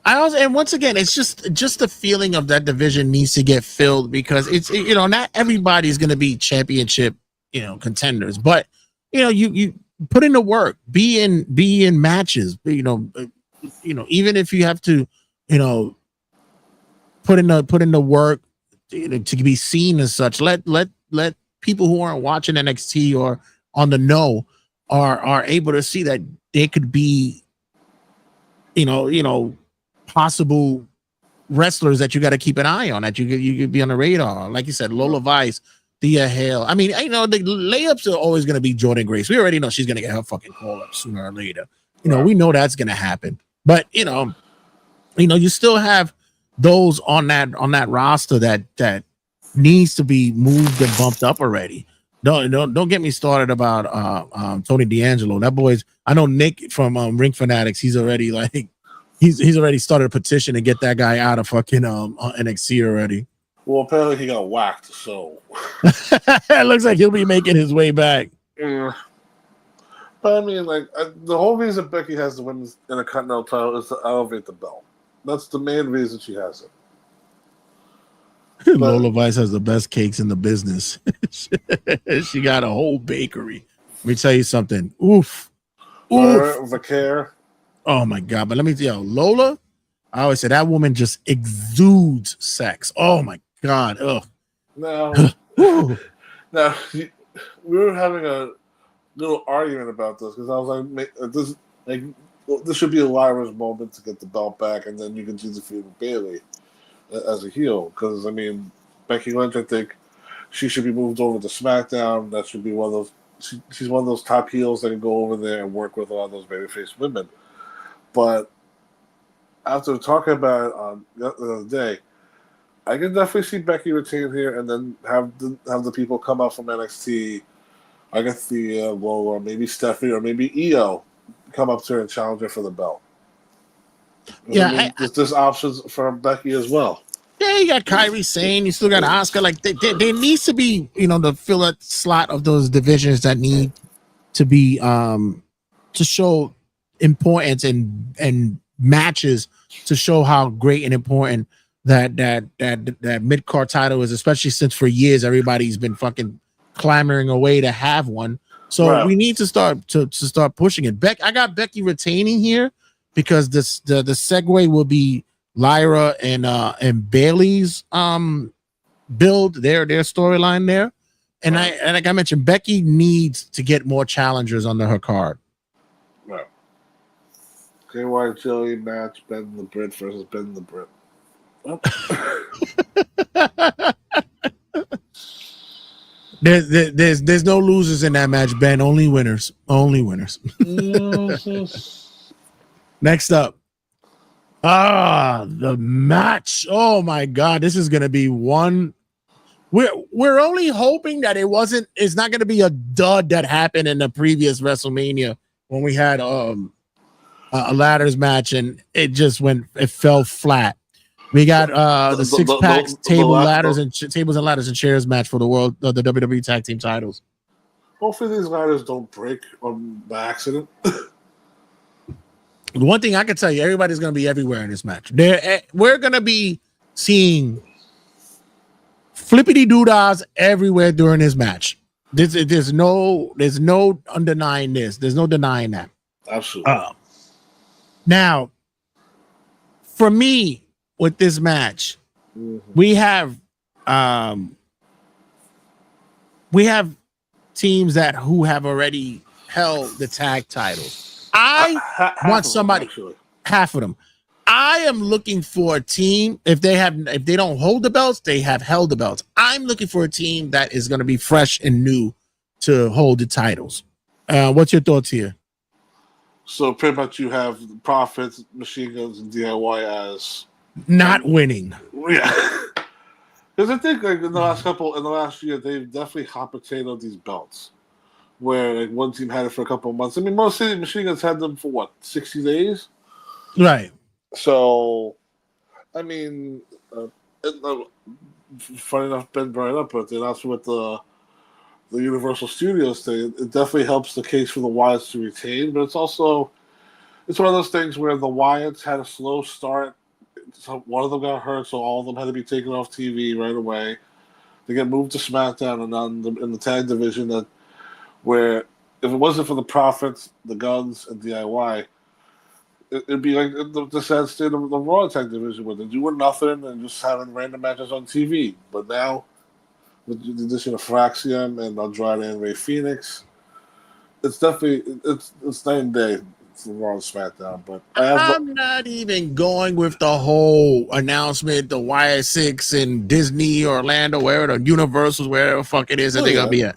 And once again, it's just the feeling of that division needs to get filled, because it's not everybody's going to be championship contenders, but you put in the work, be in matches, even if you have to put in the work to be seen as such. Let people who aren't watching NXT or on the know are able to see that they could be possible wrestlers that you got to keep an eye on, that you could be on the radar. Like you said, Lola Vice, Thea Hale. I mean, the layups are always going to be Jordan Grace. We already know she's going to get her fucking call up sooner or later. We know that's going to happen. But you still have those on that roster that needs to be moved and bumped up already. Don't get me started about Tony D'Angelo. That boy's. I know Nick from Ring Fanatics. He's already he's already started a petition to get that guy out of fucking NXT already.
Well, apparently he got whacked, so
it looks like he'll be making his way back.
Yeah. But I mean, the whole reason Becky has the women's Intercontinental title is to elevate the belt. That's the main reason she has it.
Lola Vice has the best cakes in the business. She got a whole bakery. Let me tell you something. Oof.
Vaquer.
Oh my God. But let me tell you, Lola, I always say that woman just exudes sex. Oh my God. Ugh.
Now, we were having a little argument about this, because I was like, this should be a Lyra's moment to get the belt back, and then you can do the feud with Bailey as a heel. Because I mean, Becky Lynch, I think she should be moved over to SmackDown. That should be one of those. She's one of those top heels that can go over there and work with a lot of those babyface women. But after talking about it the other day, I can definitely see Becky retain here, and then have the people come out from NXT. I can see or maybe Stephanie or maybe Io come up to her and challenge her for the belt.
Yeah,
there's options for Becky as well.
Yeah, you got Kairi Sane. You still got Asuka. Like there needs to be, to fill that slot of those divisions that need to be to show importance and matches to show how great and important that mid card title is, especially since for years everybody's been fucking clamoring away to have one. So we need to start to start pushing it. I got Becky retaining here because the segue will be Lyra and Bailey's build their storyline there. And like I mentioned, Becky needs to get more challengers under her card.
Right. KY Jelly match, Ben the Brit versus Ben the Brit.
There's no losers in that match, Ben. Only winners. Only winners. Next up. The match. Oh my god, this is gonna be one. We're only hoping that it's not gonna be a dud that happened in the previous WrestleMania when we had a ladders match and it fell flat. We got the six packs, tables and ladders and chairs match for the WWE Tag Team titles.
Hopefully these ladders don't break by accident.
The one thing I can tell you, everybody's going to be everywhere in this match. We're going to be seeing flippity doodahs everywhere during this match. There's no denying this. There's no denying that.
Absolutely.
Now, for me, with this match, we have teams who have already held the tag titles. I want somebody, half of them. I am looking for a team. If they don't hold the belts, they have held the belts. I'm looking for a team that is going to be fresh and new to hold the titles. What's your thoughts here?
So pretty much you have the Profits, Machine Guns, and DIY as
not winning.
Yeah, because I think like in the last year, they've definitely hot potatoed these belts. Where like one team had it for a couple of months. I mean, most of the Machine Guns had them for what, 60 days?
Right.
So, I mean, funny enough, Ben brought it up, but the announcement with the Universal Studios thing, it definitely helps the case for the Wyatts to retain, but it's one of those things where the Wyatts had a slow start. So one of them got hurt, so all of them had to be taken off TV right away. They get moved to SmackDown and in the tag division where if it wasn't for the Profits, the Guns, and DIY, it'd be like the sad state of the Raw tag division where they're doing nothing and just having random matches on TV. But now, with the addition of Fraxium and Andrade and Rey Fenix, it's definitely it's night and day for Raw and SmackDown. But I'm
not even going with the whole announcement, the YS6 and Disney, Orlando, wherever the Universals, wherever the fuck it is that they're gonna be at.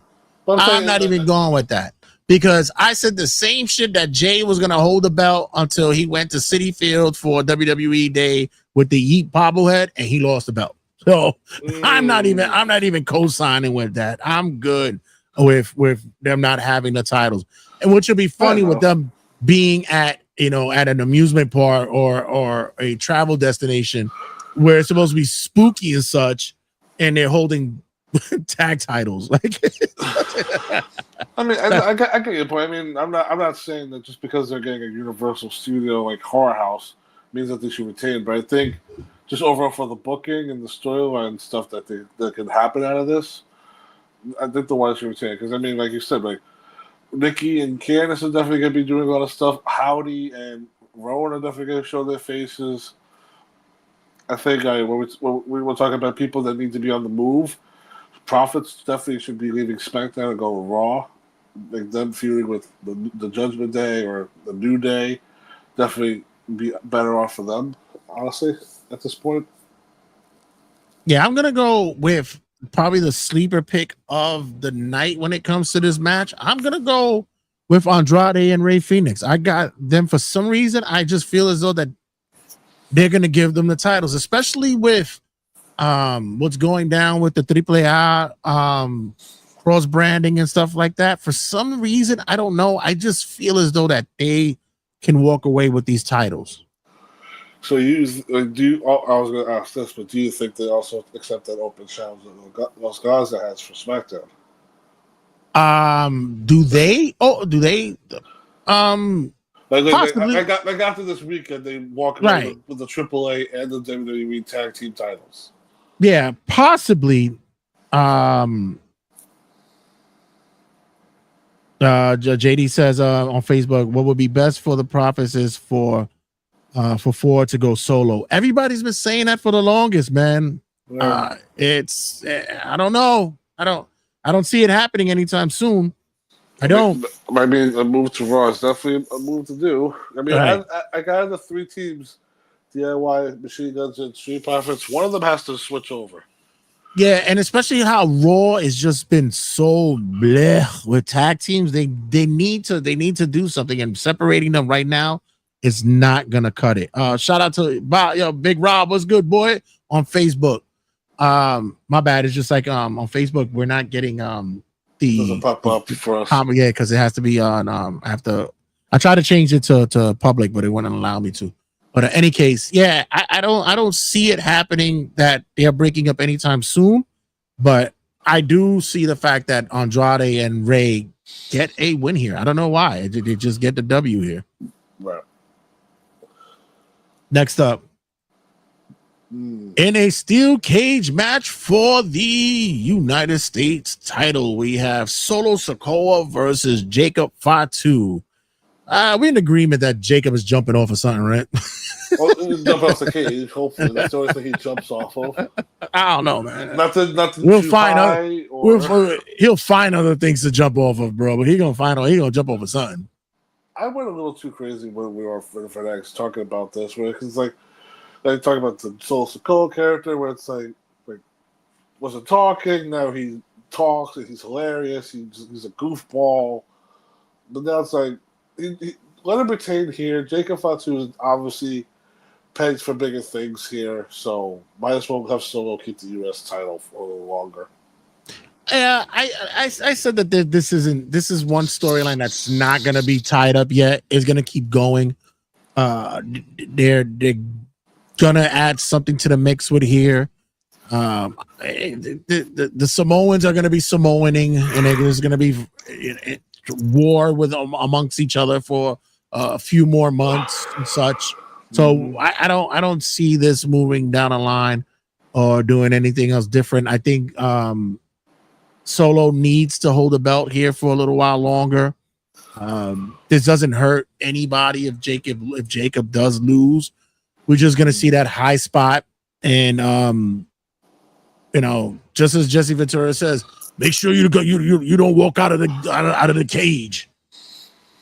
I'm not even going with that because I said the same shit that Jay was gonna hold the belt until he went to Citi Field for WWE Day with the Yeet bobblehead and he lost the belt. So I'm not even co-signing with that. I'm good with them not having the titles. And which would be funny with them being at an amusement park or a travel destination where it's supposed to be spooky and such, and they're holding tag titles. Like,
I mean, I get your point. I mean, I'm not saying that just because they're getting a Universal Studio like horror house means that they should retain. But I think just overall for the booking and the storyline stuff that can happen out of this, I think the ones should retain. Because I mean, like you said, like Nikki and Candice are definitely gonna be doing a lot of stuff. Howdy and Rowan are definitely gonna show their faces. I think when we were talking about people that need to be on the move. Profits definitely should be leaving SmackDown and go to Raw. Like them feuding with the Judgment Day or the New Day, definitely be better off for them, honestly, at this point.
Yeah, I'm gonna go with probably the sleeper pick of the night when it comes to this match. I'm gonna go with Andrade and Rey Fenix. I got them for some reason. I just feel as though that they're gonna give them the titles, especially with what's going down with the AAA cross branding and stuff like that. For some reason, I don't know. I just feel as though that they can walk away with these titles.
So I was going to ask this, but do you think they also accept that open challenge that Los Garza has for SmackDown?
Do they? Oh, do they? Possibly.
I got to this weekend. They walk
Right.
with the AAA and the WWE tag team titles.
Yeah, possibly. JD says on Facebook, what would be best for the Profits is for Ford to go solo. Everybody's been saying that for the longest, man.
Yeah.
I don't know. I don't see it happening anytime soon. I don't.
Might be a move to Raw. It's definitely a move to do. I mean,
Right.
I got the 3 teams, DIY, Machine Guns, and Street Profits. One of them has to switch over.
Yeah, and especially how Raw has just been so bleh with tag teams. They need to do something, and separating them right now is not gonna cut it. Shout out to Big Rob. What's good, boy? On Facebook. My bad. It's just like on Facebook we're not getting the
Doesn't pop up for us.
Yeah, because it has to be on. I tried to change it to public, but it wouldn't allow me to. But in any case, yeah, I don't see it happening that they're breaking up anytime soon. But I do see the fact that Andrade and Ray get a win here. I don't know why. They just get the W here.
Right.
Next up, in a steel cage match for the United States title, we have Solo Sikoa versus Jacob Fatu. We're in agreement that Jacob is jumping off of something, right?
Jump off the cage. Hopefully, that's the only thing he jumps off of.
I don't know, man.
Nothing.
We'll find he'll find other things to jump off of, bro. But he gonna jump off of something.
I went a little too crazy when we were for Fanatics talking about this, where it's like talking about the Solo Sikoa character, where it's like wasn't talking, now he talks and he's hilarious. He's a goofball, but now it's like. Let him retain here. Jacob Fatu is obviously pegs for bigger things here, so might as well have Solo keep the U.S. title for a little longer.
Yeah, I said that this is one storyline that's not gonna be tied up yet. It's gonna keep going. They're gonna add something to the mix with here. The Samoans are gonna be Samoaning, and there's gonna be war with amongst each other for a few more months and such. So I don't see this moving down a line or doing anything else different. I think Solo needs to hold the belt here for a little while longer. This doesn't hurt anybody if Jacob does lose. We're just gonna see that high spot, and just as Jesse Ventura says, make sure you don't walk out of the cage.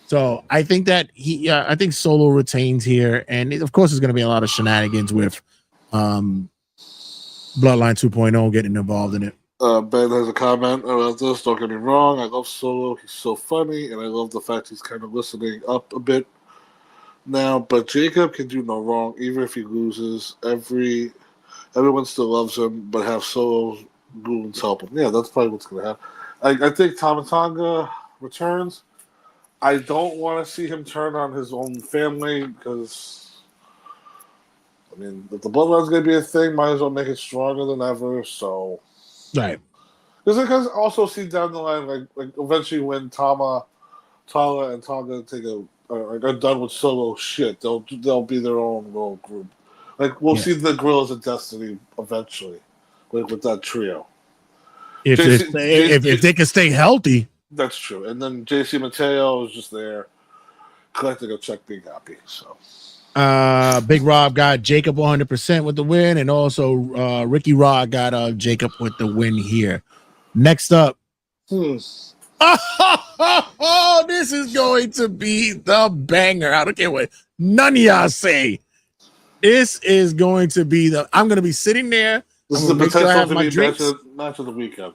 So I think that I think Solo retains here, and of course there's going to be a lot of shenanigans with Bloodline 2.0 getting involved in it.
Ben has a comment about this. Don't get me wrong, I love Solo. He's so funny, and I love the fact he's kind of listening up a bit now. But Jacob can do no wrong, even if he loses. Everyone still loves him, but have Solo's goons help him. Yeah, that's probably what's going to happen. I think Tama Tonga returns. I don't want to see him turn on his own family because, I mean, if the bloodline's going to be a thing, might as well make it stronger than ever. So,
right.
Because also see down the line, like eventually when Tala and Tonga are done with Solo shit, they'll be their own little group. Like we'll see the Gorillas of Destiny eventually. With that trio,
if they can stay healthy,
that's true. And then JC Mateo is just there collecting a check, being happy. So,
Big Rob got Jacob 100% with the win, and also Ricky Rod got Jacob with the win here. Next up, this is going to be the banger. I don't care what none of y'all say. This is going to be I'm going to be sitting there.
This is the potential to be match of the weekend.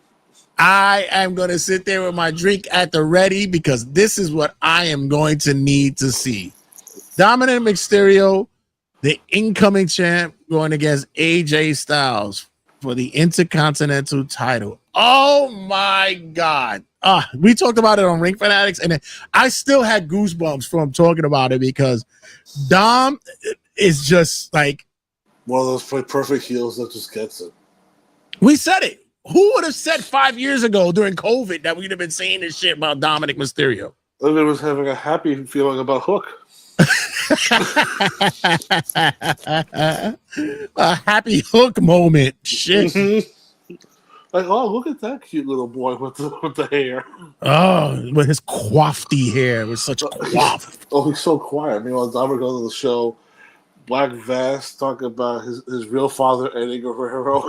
I am going to sit there with my drink at the ready because this is what I am going to need to see. Dominic Mysterio, the incoming champ, going against AJ Styles for the Intercontinental title. Oh my God. We talked about it on Ring Fanatics, and I still had goosebumps from talking about it because Dom is just like
one of those perfect heels that just gets it.
We said it. Who would have said 5 years ago during COVID that we'd have been saying this shit about Dominic Mysterio?
And it was having a happy feeling about Hook.
A happy hook moment. Shit.
Mhm. Like, oh, look at that cute little boy with the hair.
Oh, with his coifty hair, with such coif.
Oh, he's so quiet. Meanwhile, Dominic goes to the show, Black Vast, talking about his real father, Eddie Guerrero.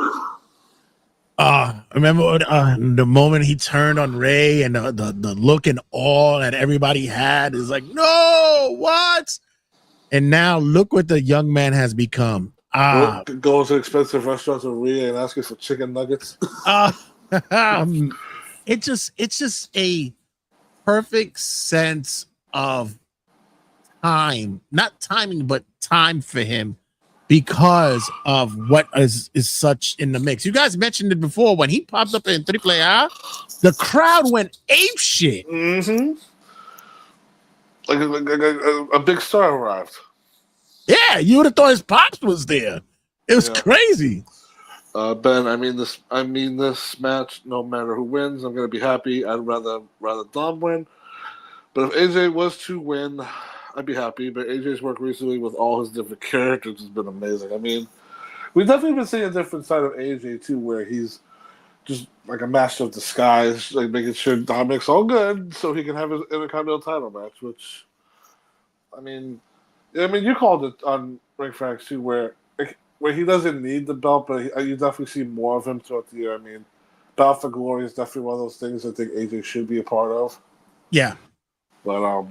Remember the moment he turned on Ray and the look and awe that everybody had is like, no, what? And now look what the young man has become.
Going to expensive restaurants in Rio and asking for chicken nuggets.
It's just a perfect sense of time, not timing, but time for him because of what is such in the mix. You guys mentioned it before when he popped up in AAA, the crowd went ape shit.
Mm-hmm. Like a big star arrived.
Yeah, you would have thought his pops was there. It was crazy.
Ben, I mean this match. No matter who wins, I'm gonna be happy. I'd rather Dom win. But if AJ was to win, I'd be happy. But AJ's work recently with all his different characters has been amazing. I mean, we've definitely been seeing a different side of AJ too, where he's just like a master of disguise, like making sure Dominic's all good so he can have his Intercontinental title match. Which, I mean, you called it on Ring Facts too, where he doesn't need the belt, but you definitely see more of him throughout the year. I mean, Bound for Glory is definitely one of those things I think AJ should be a part of.
Yeah.
But, I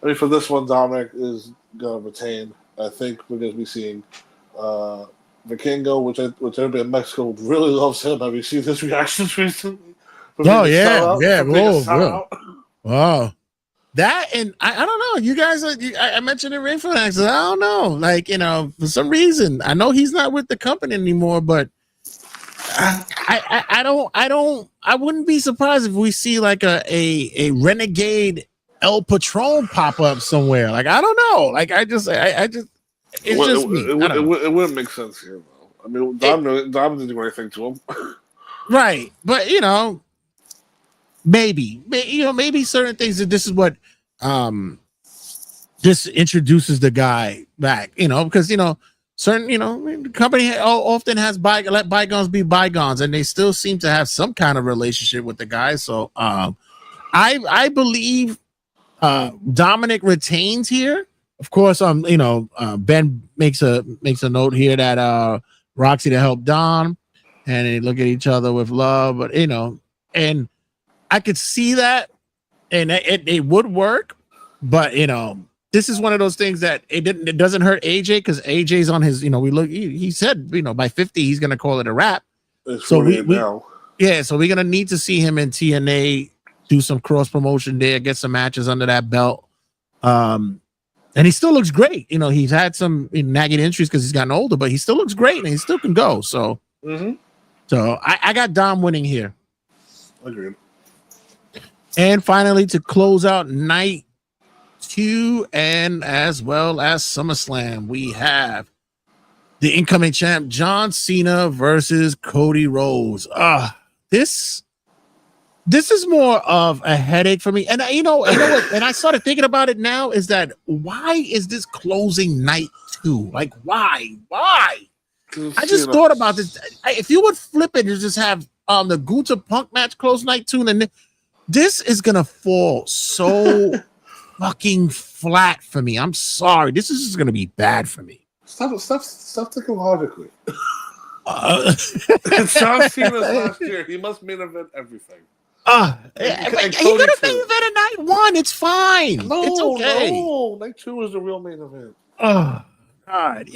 mean, for this one, Dominic is going to retain. I think we're going to be seeing Vikingo, which everybody in Mexico really loves him. Have you seen his reactions recently?
Oh, yeah. Wow. That, and I don't know. You guys, I mentioned it Ring Facts. I don't know. Like, for some reason, I know he's not with the company anymore, but I wouldn't be surprised if we see like a renegade El Patron pop up somewhere. Like, I don't know. Like, it's just me.
It wouldn't make sense here, though. I mean, Dom didn't do anything to him.
Right. But, maybe certain things that this is what this introduces the guy back, because certain the company often has let bygones be bygones, and they still seem to have some kind of relationship with the guy. So I believe Dominic retains here. Of course, Ben makes a note here that Roxy to help Dom, and they look at each other with love, but and I could see that, and it would work, but this is one of those things that it doesn't hurt AJ because AJ's on his he said by 50 he's gonna call it a wrap. So so we're gonna need to see him in TNA do some cross promotion there, get some matches under that belt, and he still looks great. He's had some nagging injuries because he's gotten older, but he still looks great and he still can go. So so I got Dom winning here.
Agreed.
And finally, to close out night 2 and as well as SummerSlam, we have the incoming champ John Cena versus Cody Rhodes. This is more of a headache for me. And you know what? And I started thinking about it now is that why is this closing night 2? Like, why? I just thought about this. If you would flip it and just have the Gunther Punk match close night 2, and then this is gonna fall so fucking flat for me. I'm sorry. This is just gonna be bad for me.
Stop thinking logically. It's John Cena's last year. He must main event everything.
He could have main evented night 1. It's fine. It's okay.
No, night 2 is the real main event.
Oh God.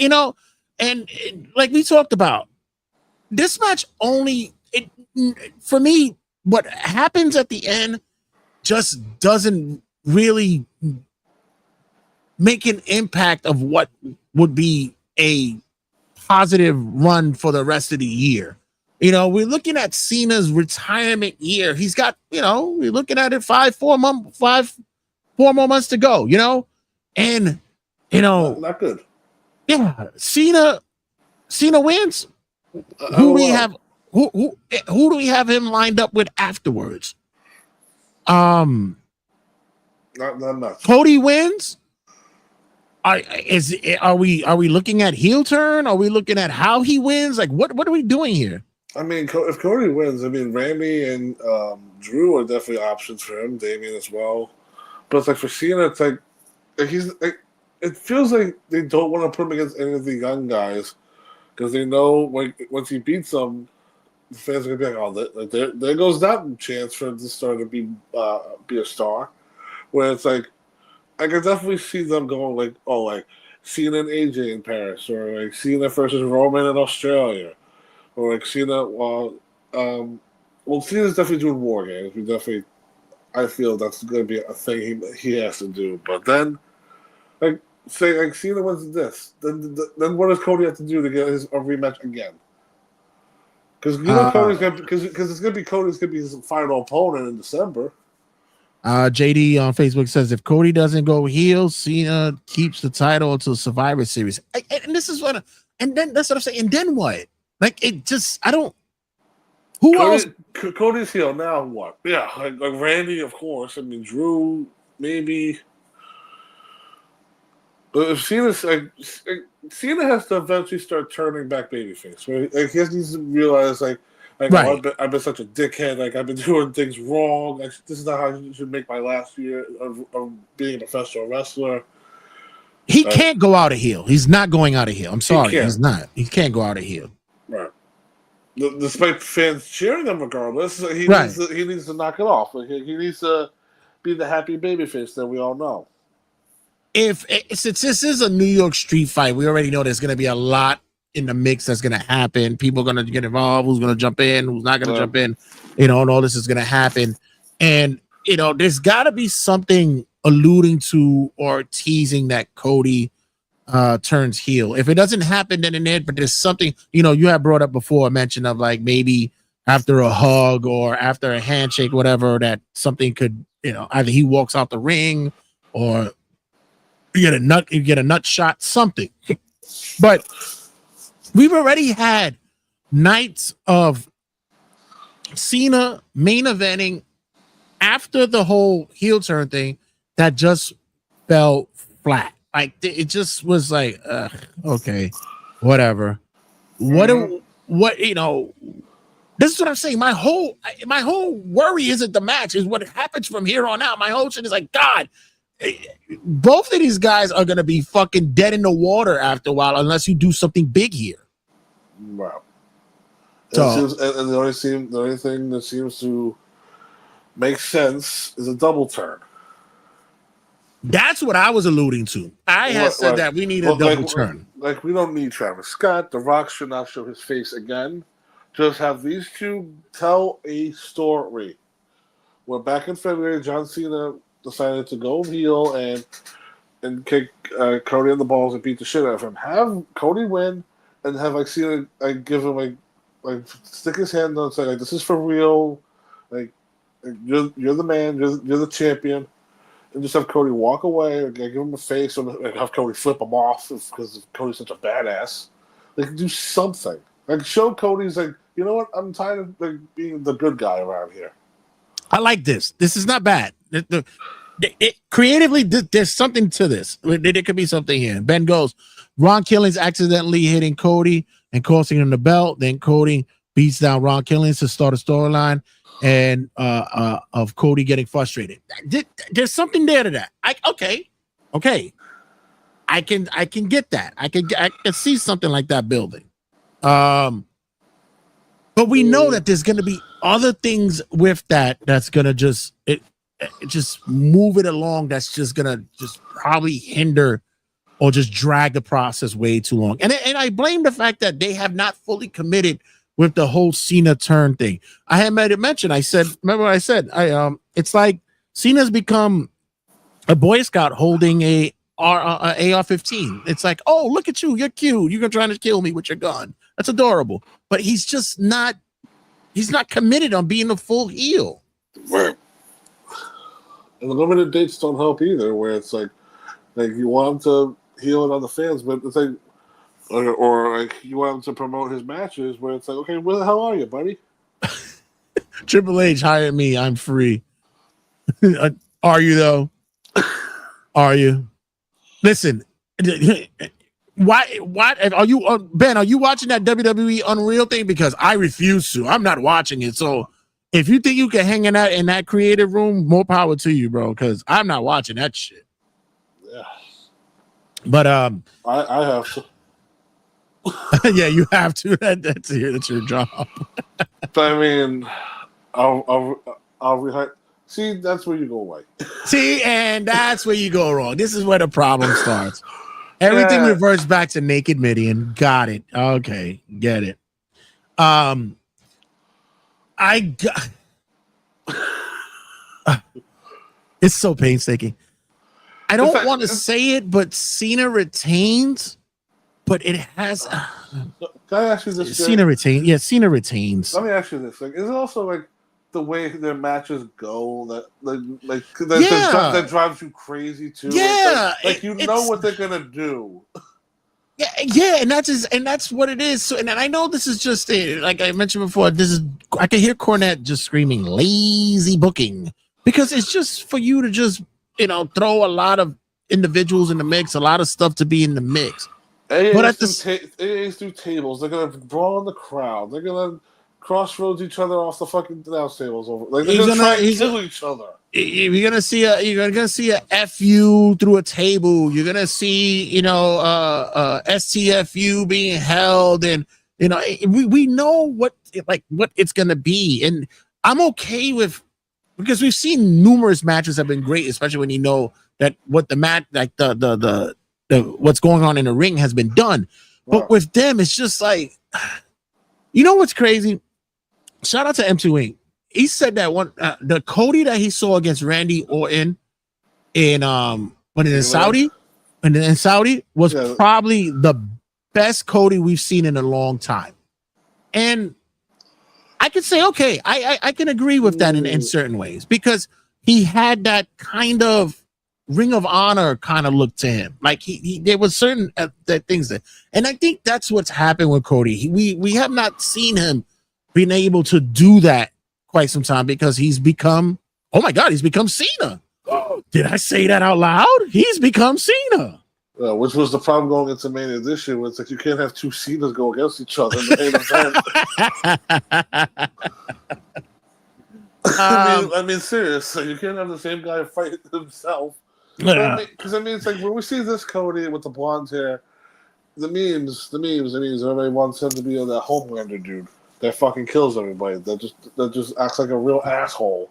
And like we talked about, this match for me, what happens at the end just doesn't really make an impact of what would be a positive run for the rest of the year. We're looking at Cena's retirement year. He's got, we're looking at it 4 more months to go, and
not good.
Yeah, Cena wins. Who do we have him lined up with afterwards?
Not much.
Cody wins. Are we looking at heel turn? Are we looking at how he wins? Like what are we doing here?
I mean, if Cody wins, I mean, Randy and Drew are definitely options for him. Damien as well. But it's like for Cena, it's like he's like, it feels like they don't want to put him against any of the young guys because they know like once he beats them, the fans are gonna be like, oh, like there goes that chance for this star to be a star. Where it's like I can definitely see them going like, oh, like Cena and AJ in Paris, or like Cena versus Roman in Australia, or like Cena. Well, Cena's definitely doing War Games. We definitely, I feel that's going to be a thing he has to do. But then, like, say like Cena wins this, then what does Cody have to do to get a rematch again? Because you know Cody's gonna because it's gonna be Cody's gonna be his final opponent in December.
JD on Facebook says if Cody doesn't go heel, Cena keeps the title until Survivor Series. And this is what, and then that's what I'm saying. And then what? Like it just, I don't. Who else?
Cody's heel now. What? Yeah, like Randy, of course. I mean, Drew, maybe. But if Cena's like Cena has to eventually start turning back babyface. Right? Like he needs to realize like
Right.
oh, I've been such a dickhead. Like I've been doing things wrong. Like, this is not how you should make my last year of being a professional wrestler.
He can't go out of heel. He's not going out of heel. I'm sorry.
He
He's not. He can't go out of heel.
Right. Despite fans cheering him regardless, he needs to knock it off. Like, he needs to be the happy babyface that we all know.
Since this is a New York street fight, we already know there's going to be a lot in the mix that's going to happen. People are going to get involved. Who's going to jump in? Who's not going to jump in? And all this is going to happen. And there's got to be something alluding to or teasing that Cody turns heel. If it doesn't happen, then in it. But there's something you have brought up before, a mention of like maybe after a hug or after a handshake, whatever, that something could either he walks out the ring or you get a nut shot, something. But we've already had nights of Cena main eventing after the whole heel turn thing that just fell flat. Like it just was like, okay, whatever. This is what I'm saying. My whole worry isn't the match, is what happens from here on out. My whole shit is like, God, both of these guys are gonna be fucking dead in the water after a while unless you do something big here.
Wow.
So,
and the only thing that seems to make sense is a double turn.
that's what I was alluding to. I had said that we need a double turn.
Like we don't need Travis Scott. The Rock should not show his face again. Just have these two tell a story. Well, back in February, John Cena decided to go heel and kick Cody in the balls and beat the shit out of him. Have Cody win and have like Cena give him like stick his hand on and say like, this is for real. Like you're the man. You're the champion. And just have Cody walk away, or give him a face, or have Cody flip him off because Cody's such a badass. Like do something. Like show Cody's like, you know what? I'm tired of like being the good guy around here.
I like this. This is not bad. Creatively, there's something to this. There could be something here. Ben goes, Ron Killings accidentally hitting Cody and costing him the belt. Then Cody beats down Ron Killings to start a storyline and of Cody getting frustrated. There's something there to that. Okay. I can get that. I can see something like that building. But we know that there's going to be other things with that's going to just move it along. That's just going to just probably hinder or just drag the process way too long. And I blame the fact that they have not fully committed with the whole Cena turn thing. I had made it mention. I said, remember what I said? It's like Cena's become a Boy Scout holding a AR-15. It's like, oh, look at you. You're cute. You're trying to kill me with your gun. That's adorable. But he's just not, he's not committed on being a full heel.
Right. And the limited dates don't help either, where it's like you want him to heel it on the fans, but it's like, or like you want him to promote his matches, where it's like, okay, where the hell are you, buddy?
Triple H hired me. I'm free. Are you though? Are you? Listen, Why are you Ben? Are you watching that WWE Unreal thing? Because I refuse to. I'm not watching it. So if you think you can hang in that creative room, more power to you, bro. Because I'm not watching that shit.
Yeah.
But
I have to.
yeah, you have to. That's your job.
But I mean, I'll see. That's where you go away.
See, and that's where you go wrong. This is where the problem starts. Everything reverts back to Naked Midian. Got it. Okay, get it. It's so painstaking. I don't want to say it, but Cena retains, but it has.
Can I ask you this?
Cena retains. Yeah, Cena retains.
Let me ask you this: like, is it also like the way their matches go that drives you crazy too?
Yeah,
like you know what they're gonna do.
Yeah, and that's what it is. So, and I know this is just like I mentioned before. I can hear Cornette just screaming lazy booking because it's just for you to just throw a lot of individuals in the mix, a lot of stuff to be in the mix.
But at AA's do tables, they're gonna brawl in the crowd. They're gonna crossroads each other off the fucking announce tables over. Like they're gonna try and kill each other.
You're gonna see a FU through a table. You're gonna see STFU being held, and we know what it's gonna be, and I'm okay with because we've seen numerous matches have been great, especially when you know that what the match like the what's going on in the ring has been done. Wow. But with them, it's just like what's crazy. Shout out to M2 Inc. He said that the Cody that he saw against Randy Orton in Saudi was probably the best Cody we've seen in a long time. And I could say, okay, I can agree with that in certain ways because he had that kind of Ring of Honor kind of look to him. Like there was certain things that, and I think that's what's happened with Cody. We have not seen him being able to do that quite some time because he's become Cena. Did I say that out loud? He's become Cena.
Which was the problem going into Mania this year. It's like you can't have two Cenas go against each other in the main event. I mean, seriously, you can't have the same guy fight himself. Because it's like when we see this Cody with the blonde hair, the memes. Everybody wants him to be that Homelander dude that fucking kills everybody. That just acts like a real asshole.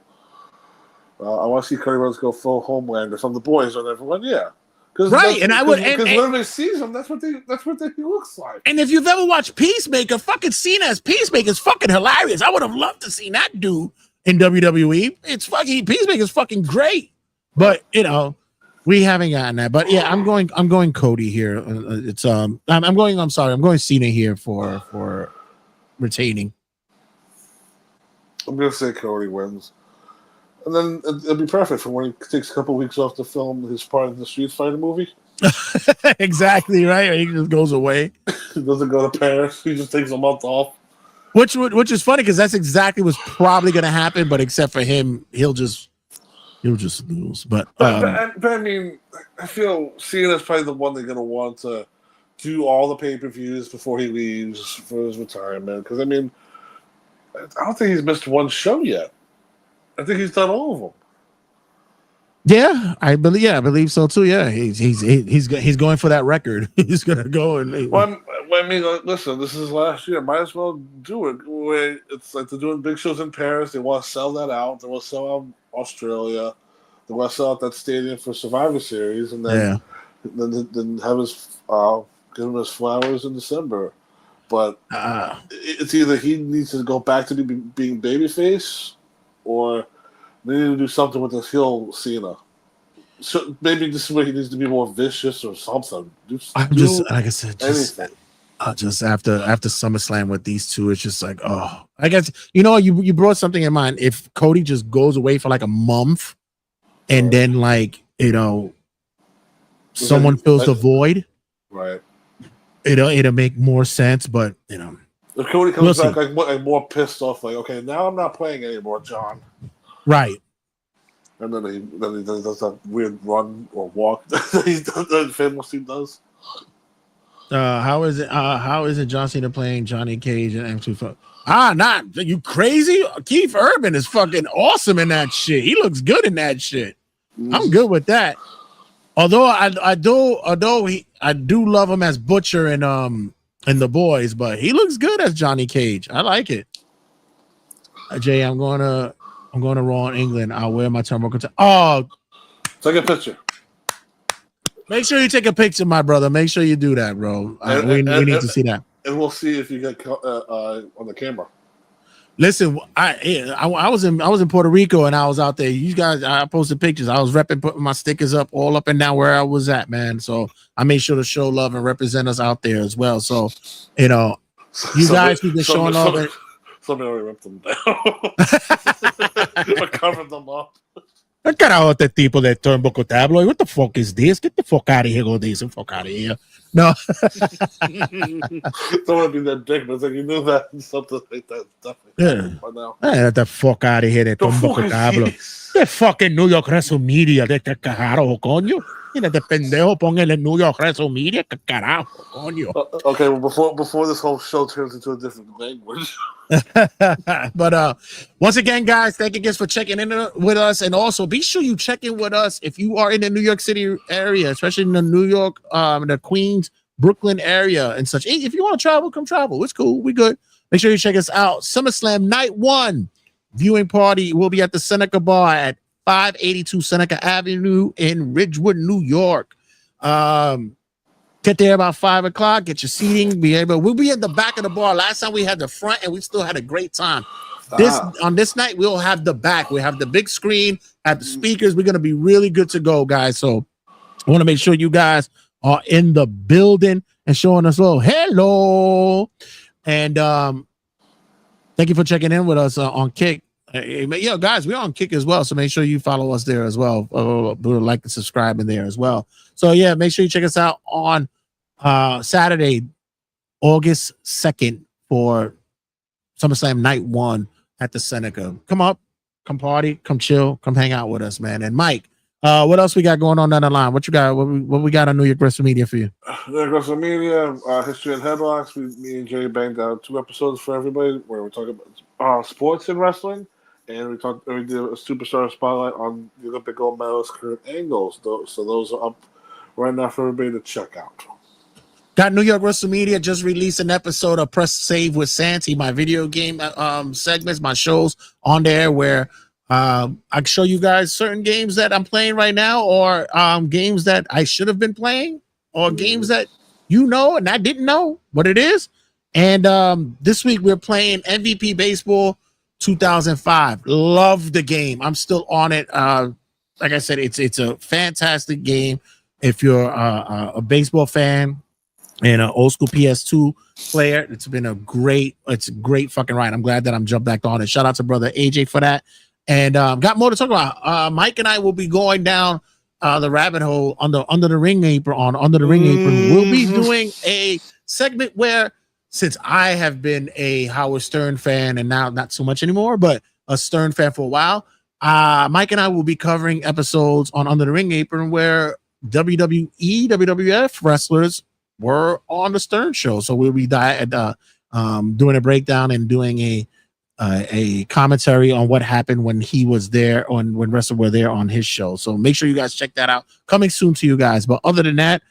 I want to see Cody Rhodes go full Homelander from the boys on everyone. Yeah,
right. And I would
because when everybody sees him, that's what he looks like.
And if you've ever watched Peacemaker, fucking Cena as Peacemaker is fucking hilarious. I would have loved to see that dude in WWE. It's fucking Peacemaker's fucking great, but we haven't gotten that. But yeah, I'm going Cody here. I'm going Cena here for retaining.
I'm gonna say Cody wins, and then it'll be perfect for when he takes a couple of weeks off to film his part in the Street Fighter movie.
Exactly right. He just goes away.
He doesn't go to Paris. He just takes a month off.
Which is funny because that's exactly what's probably going to happen. But except for him, he'll just lose. But
I mean, I feel Cena's probably the one they're going to want to do all the pay-per-views before he leaves for his retirement. Because I mean, I don't think he's missed one show yet. I think he's done all of them.
Yeah, I believe so too. Yeah, he's going for that record. He's gonna go and.
Well, I mean, listen, this is last year. Might as well do it. It's like they're doing big shows in Paris. They want to sell that out. They want to sell out Australia. They want to sell out that stadium for Survivor Series, and then have his give him his flowers in December. But it's either he needs to go back to being babyface, or they need to do something with this heel Cena. So maybe this is where he needs to be more vicious or something.
Like I said, just after SummerSlam with these two, it's just like, oh, I guess you brought something in mind. If Cody just goes away for like a month, and then someone fills the void,
right?
It'll make more sense. But
if Cody comes back like more pissed off, like, okay, now I'm not playing anymore, John.
Right.
And then he does that weird run or walk that he does, that famously does.
How is it John Cena playing Johnny Cage and M2? Not you crazy? Keith Urban is fucking awesome in that shit. He looks good in that shit. I'm good with that. Although I do love him as Butcher in The Boys, but he looks good as Johnny Cage. I like it. Jay, I'm going to Raw in England. I'll wear my turnbuckle. Oh,
take a picture.
Make sure you take a picture, my brother. Make sure you do that, bro. We need to see that.
And we'll see if you get on the camera.
Listen, I was in Puerto Rico and I was out there. You guys, I posted pictures. I was repping, putting my stickers up all up and down where I was at, man. So I made sure to show love and represent us out there as well. So, you guys keep showing love.
Somebody already ripped them down. I covered them up.
Carajo, este tipo de turnbuckle tabloid. What the fuck is this? Get the fuck out of here, go this and fuck out of here. No.
Don't want to be that dick, but it's like you knew that something like that. Definitely.
By now. Get the fuck out of here, de turnbuckle tabloid. The fucking New York WrestleMania, de que carajo, coño. Mira, de pendejo, póngale New York WrestleMania, que carajo, coño.
Okay, well, before this whole show turns into a different language.
But once again, guys, thank you guys for checking in with us, and also be sure you check in with us if you are in the New York City area, especially in the New York, the Queens, Brooklyn area and such. If you want to travel, come travel. It's cool. We good. Make sure you check us out. SummerSlam Night 1 viewing party will be at the Seneca Bar at 582 Seneca Avenue in Ridgewood, New York. Get there about 5 o'clock. Get your seating. We'll be at the back of the bar. Last time we had the front, and we still had a great time. On this night, we'll have the back. We have the big screen, have the speakers. We're gonna be really good to go, guys. So I want to make sure you guys are in the building and showing us a little hello. And thank you for checking in with us on Kick. Guys, we're on Kick as well, so make sure you follow us there as well. Like and subscribe in there as well. So yeah, make sure you check us out on Saturday, August 2nd for SummerSlam Night 1 at the Seneca. Come up, come party, come chill, come hang out with us, man. And Mike, what else we got going on down the line? What you got? What we got on New York WrestleMania for you?
New York WrestleMania, History and Headlocks. Me and Jay banged out 2 episodes for everybody where we're talking about sports and wrestling. And we did a superstar spotlight on the Olympic gold medalist Kurt Angle. So those are up right now for everybody to check out.
Got New York WrestleMania just released an episode of Press Save with Santi, my video game segments, my shows on there where I show you guys certain games that I'm playing right now, or games that I should have been playing, or games that and I didn't know what it is. And this week we're playing MVP Baseball 2005. Love the game. I'm still on it. Like I said, it's a fantastic game. If you're a baseball fan and an old school PS2 player, it's a great fucking ride. I'm glad that I'm jumped back on it. Shout out to brother AJ for that. And got more to talk about. Mike and I will be going down the rabbit hole under the ring apron. We'll be doing a segment where, since I have been a Howard Stern fan and now not so much anymore, but a Stern fan for a while, Mike and I will be covering episodes on Under the Ring Apron where WWE, WWF wrestlers were on the Stern show. So we'll be doing a breakdown and doing a commentary on what happened when he was there, when wrestlers were there on his show. So make sure you guys check that out. Coming soon to you guys. But other than that,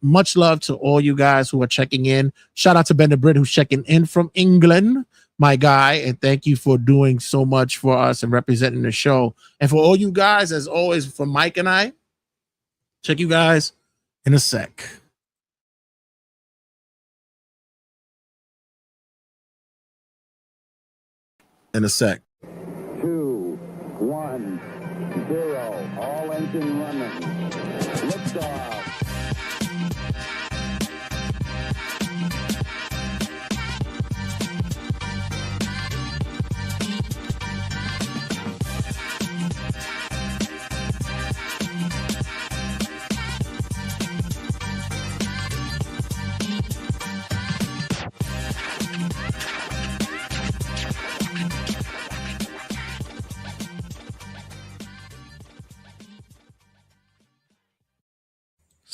much love to all you guys who are checking in. Shout out to Ben the Brit who's checking in from England, my guy, and thank you for doing so much for us and representing the show. And for all you guys, as always, for Mike and I, check you guys in a sec. In a sec.
2, 1, 0. All engine running. Liftoff.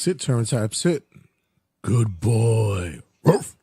Sit, turn type, sit. Good boy. Ruff.